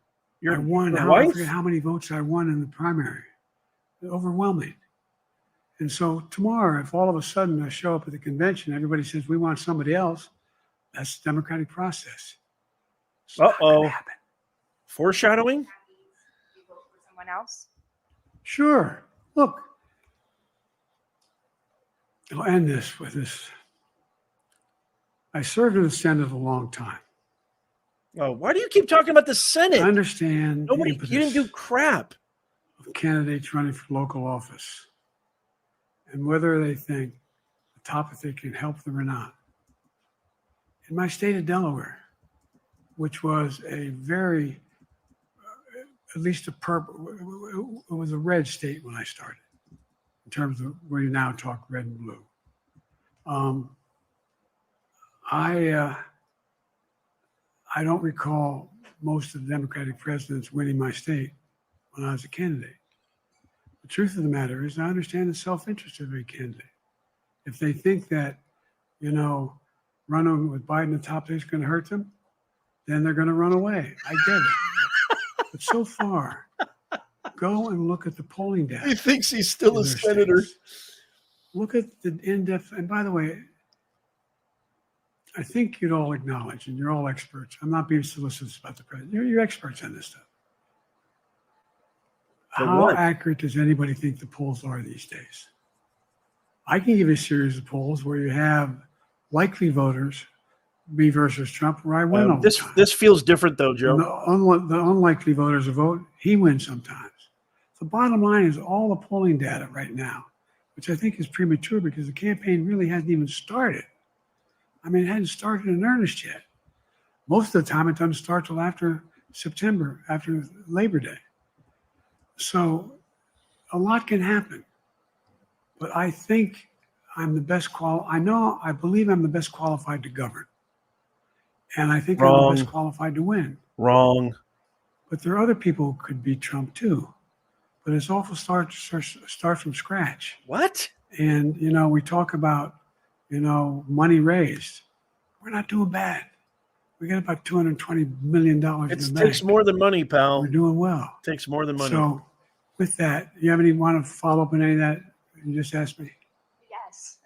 I won. I forget how many votes I won in the primary. Overwhelming. And so tomorrow, if all of a sudden I show up at the convention, everybody says we want somebody else, that's the democratic process. Uh-oh. Foreshadowing? You vote for someone else? Sure. Look, I'll end this with this. I served in the Senate a long time. Oh, why do you keep talking about the Senate? I understand. You didn't do crap. Of candidates running for local office and whether they think the topic can help them or not. In my state of Delaware, which was a very, at least it was a red state when I started, in terms of where you now talk red and blue. I don't recall most of the Democratic presidents winning my state when I was a candidate. The truth of the matter is, I understand the self-interest of every candidate. If they think that, running with Biden at the top is going to hurt them, then they're going to run away. I get it. But so far, go and look at the polling data. He thinks he's still a senator. Look at the in-depth, and by the way, I think you'd all acknowledge, and you're all experts. I'm not being solicitous about the president. You're experts on this stuff. How accurate does anybody think the polls are these days? I can give you a series of polls where you have likely voters, me versus Trump, where I win all the time. This feels different, though, Joe. The unlikely voters who vote, he wins sometimes. The bottom line is all the polling data right now, which I think is premature because the campaign really hasn't even started. I mean, it hadn't started in earnest yet. Most of the time, it doesn't start till after September, after Labor Day. So a lot can happen. But I think I'm the best I believe I'm the best qualified to govern. And I think I'm the best qualified to win. Wrong. But there are other people who could beat Trump too. But it's awful start from scratch. What? And, we talk about, money raised. We're not doing bad. We got about $220 million in the bank. It takes more than money, pal. We're doing well. It takes more than money. So with that, you have want to follow up on any of that you just asked me? Yes.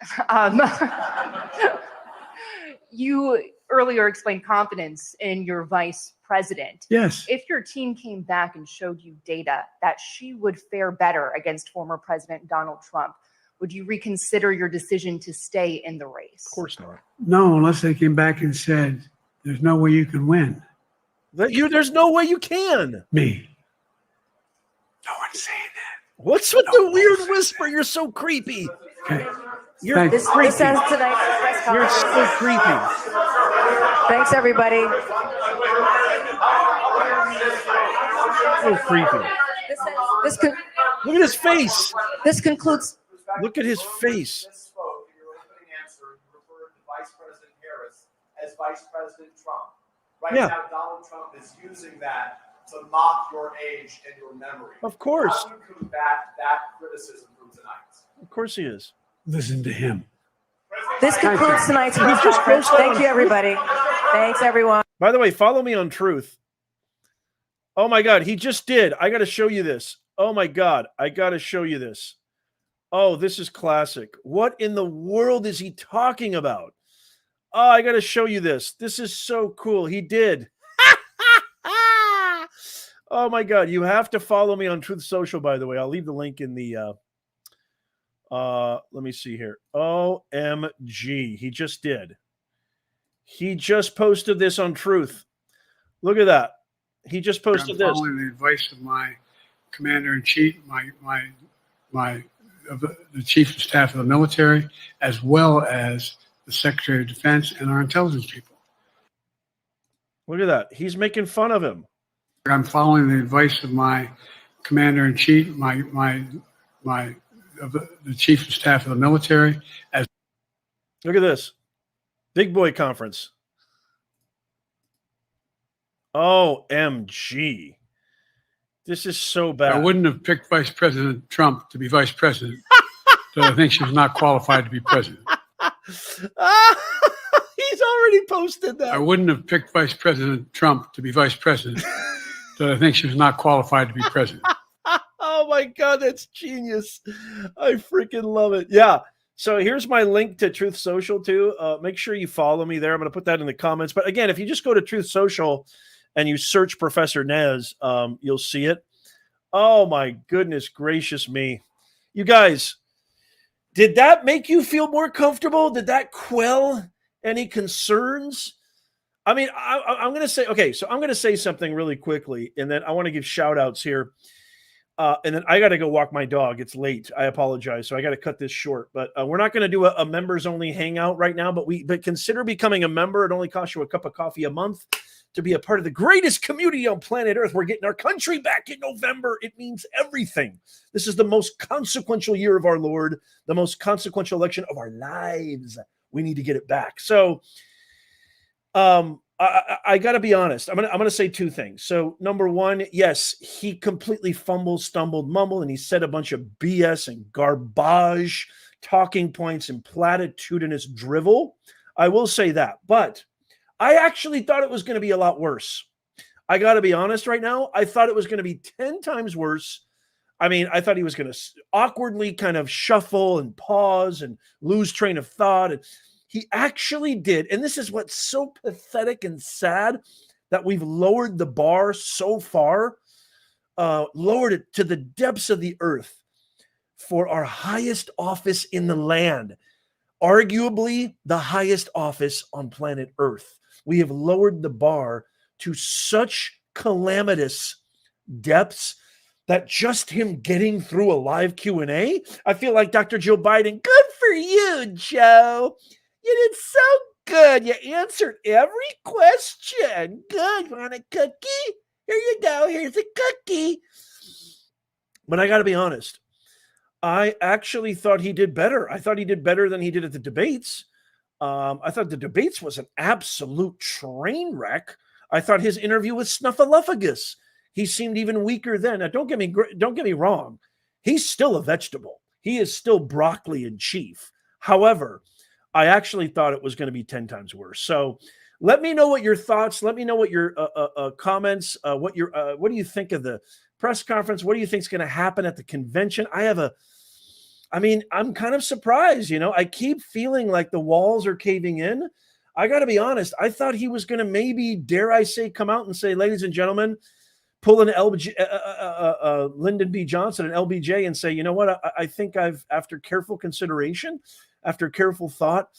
You earlier explained confidence in your vice president. Yes. If your team came back and showed you data that she would fare better against former President Donald Trump, would you reconsider your decision to stay in the race? Of course not. No, unless they came back and said, there's no way you can win. There's no way you can. Me. No one's saying that. What's with the weird whisper? You're so creepy. Okay. You're Thank- This creepy. ends tonight's press You're conference. so creepy. Thanks, everybody. So creepy. This con- Look at his face. this concludes. Look at his face. Misspoke in your opening answer. You referred to Vice President Harris as Vice President Trump. Right Yeah. now, Donald Trump is using that to mock your age and your memory. Of course. How do you combat that criticism from tonight? Of course he is. Listen to him. This concludes tonight's You press just conference. posted Thank on you, everybody. Thanks, everyone. By the way, follow me on Truth. Oh my God, he just did. I got to show you this. Oh my God, I got to show you this. Oh, this is classic. What in the world is he talking about? Oh, I got to show you this. This is so cool. He did. Oh my God, you have to follow me on Truth Social, by the way. I'll leave the link in the let me see here. OMG. He just did. He just posted this on Truth. Look at that. He just posted I'm this. following the advice of my commander-in-chief, the chief of staff of the military, as well as the Secretary of Defense and our intelligence people. Look at that. He's making fun of him. I'm following the advice of my commander-in-chief, the chief of staff of the military, as Look at this. Big boy conference. OMG. This is so bad. I wouldn't have picked Vice President Trump to be vice president, but I think she was not qualified to be president. He's already posted that. I wouldn't have picked Vice President Trump to be vice president, but I think she was not qualified to be president. Oh my God, that's genius. I freaking love it. Yeah. So here's my link to Truth Social too. Make sure you follow me there. I'm going to put that in the comments. But again, if you just go to Truth Social and you search Professor Nez, you'll see it. Oh my goodness gracious me. You guys, did that make you feel more comfortable? Did that quell any concerns? I mean, I'm going to say, okay, so I'm going to say something really quickly, and then I want to give shout outs here. And then I got to go walk my dog. It's late. I apologize. So I got to cut this short, but we're not going to do a members only hangout right now, but consider becoming a member. It only costs you a cup of coffee a month to be a part of the greatest community on planet Earth. We're getting our country back in November. It means everything. This is the most consequential year of our Lord, the most consequential election of our lives. We need to get it back. So, I got to be honest. I'm gonna say two things. So number one, yes, he completely fumbled, stumbled, mumbled, and he said a bunch of BS and garbage, talking points and platitudinous drivel. I will say that, but I actually thought it was going to be a lot worse. I got to be honest right now. I thought it was going to be 10 times worse. I mean, I thought he was going to awkwardly kind of shuffle and pause and lose train of thought. And he actually did. And this is what's so pathetic and sad, that we've lowered the bar so far, lowered it to the depths of the earth for our highest office in the land, arguably the highest office on planet Earth. We have lowered the bar to such calamitous depths that just him getting through a live Q&A, I feel like Dr. Joe Biden, good for you, Joe. You did so good. You answered every question. Good. You want a cookie? Here you go. Here's a cookie. But I got to be honest. I actually thought he did better. I thought he did better than he did at the debates. I thought the debates was an absolute train wreck. I thought his interview with Snuffleupagus, he seemed even weaker then. Now, don't get me wrong. He's still a vegetable. He is still broccoli in chief. However, I actually thought it was going to be 10 times worse. So let me know what your thoughts, let me know what your comments, what do you think of the press conference? What do you think is going to happen at the convention? I'm kind of surprised, I keep feeling like the walls are caving in. I got to be honest. I thought he was going to maybe, dare I say, come out and say, ladies and gentlemen, pull an Lyndon B. Johnson, an LBJ, and say, you know what? I think after careful consideration, after careful thought,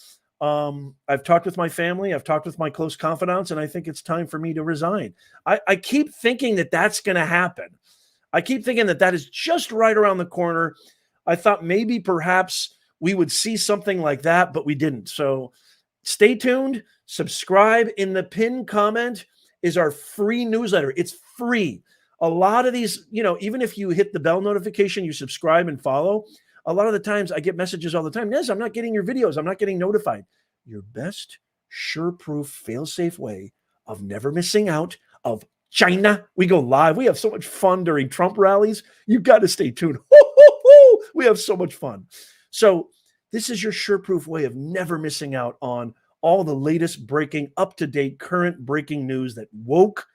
I've talked with my family, I've talked with my close confidants, and I think it's time for me to resign. I keep thinking that that's going to happen. I keep thinking that is just right around the corner. I thought maybe perhaps we would see something like that, but we didn't. So stay tuned, subscribe. In the pinned comment is our free newsletter. It's free. A lot of these, even if you hit the bell notification, you subscribe and follow, a lot of the times I get messages all the time. Nez, I'm not getting your videos. I'm not getting notified. Your best sure-proof, fail-safe way of never missing out of China. We go live. We have so much fun during Trump rallies. You've got to stay tuned. We have so much fun. So this is your sure-proof way of never missing out on all the latest breaking, up-to-date, current breaking news that woke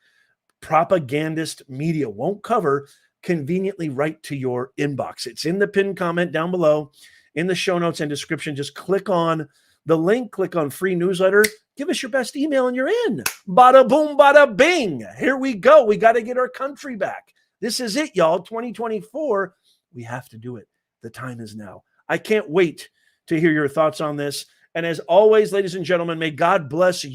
propagandist media won't cover, conveniently right to your inbox. It's in the pinned comment down below, in the show notes and description. Just click on the link, click on free newsletter, give us your best email, and you're in. Bada boom, bada bing. Here we go. We got to get our country back. This is it, y'all. 2024. We have to do it. The time is now. I can't wait to hear your thoughts on this. And as always, ladies and gentlemen, may God bless you.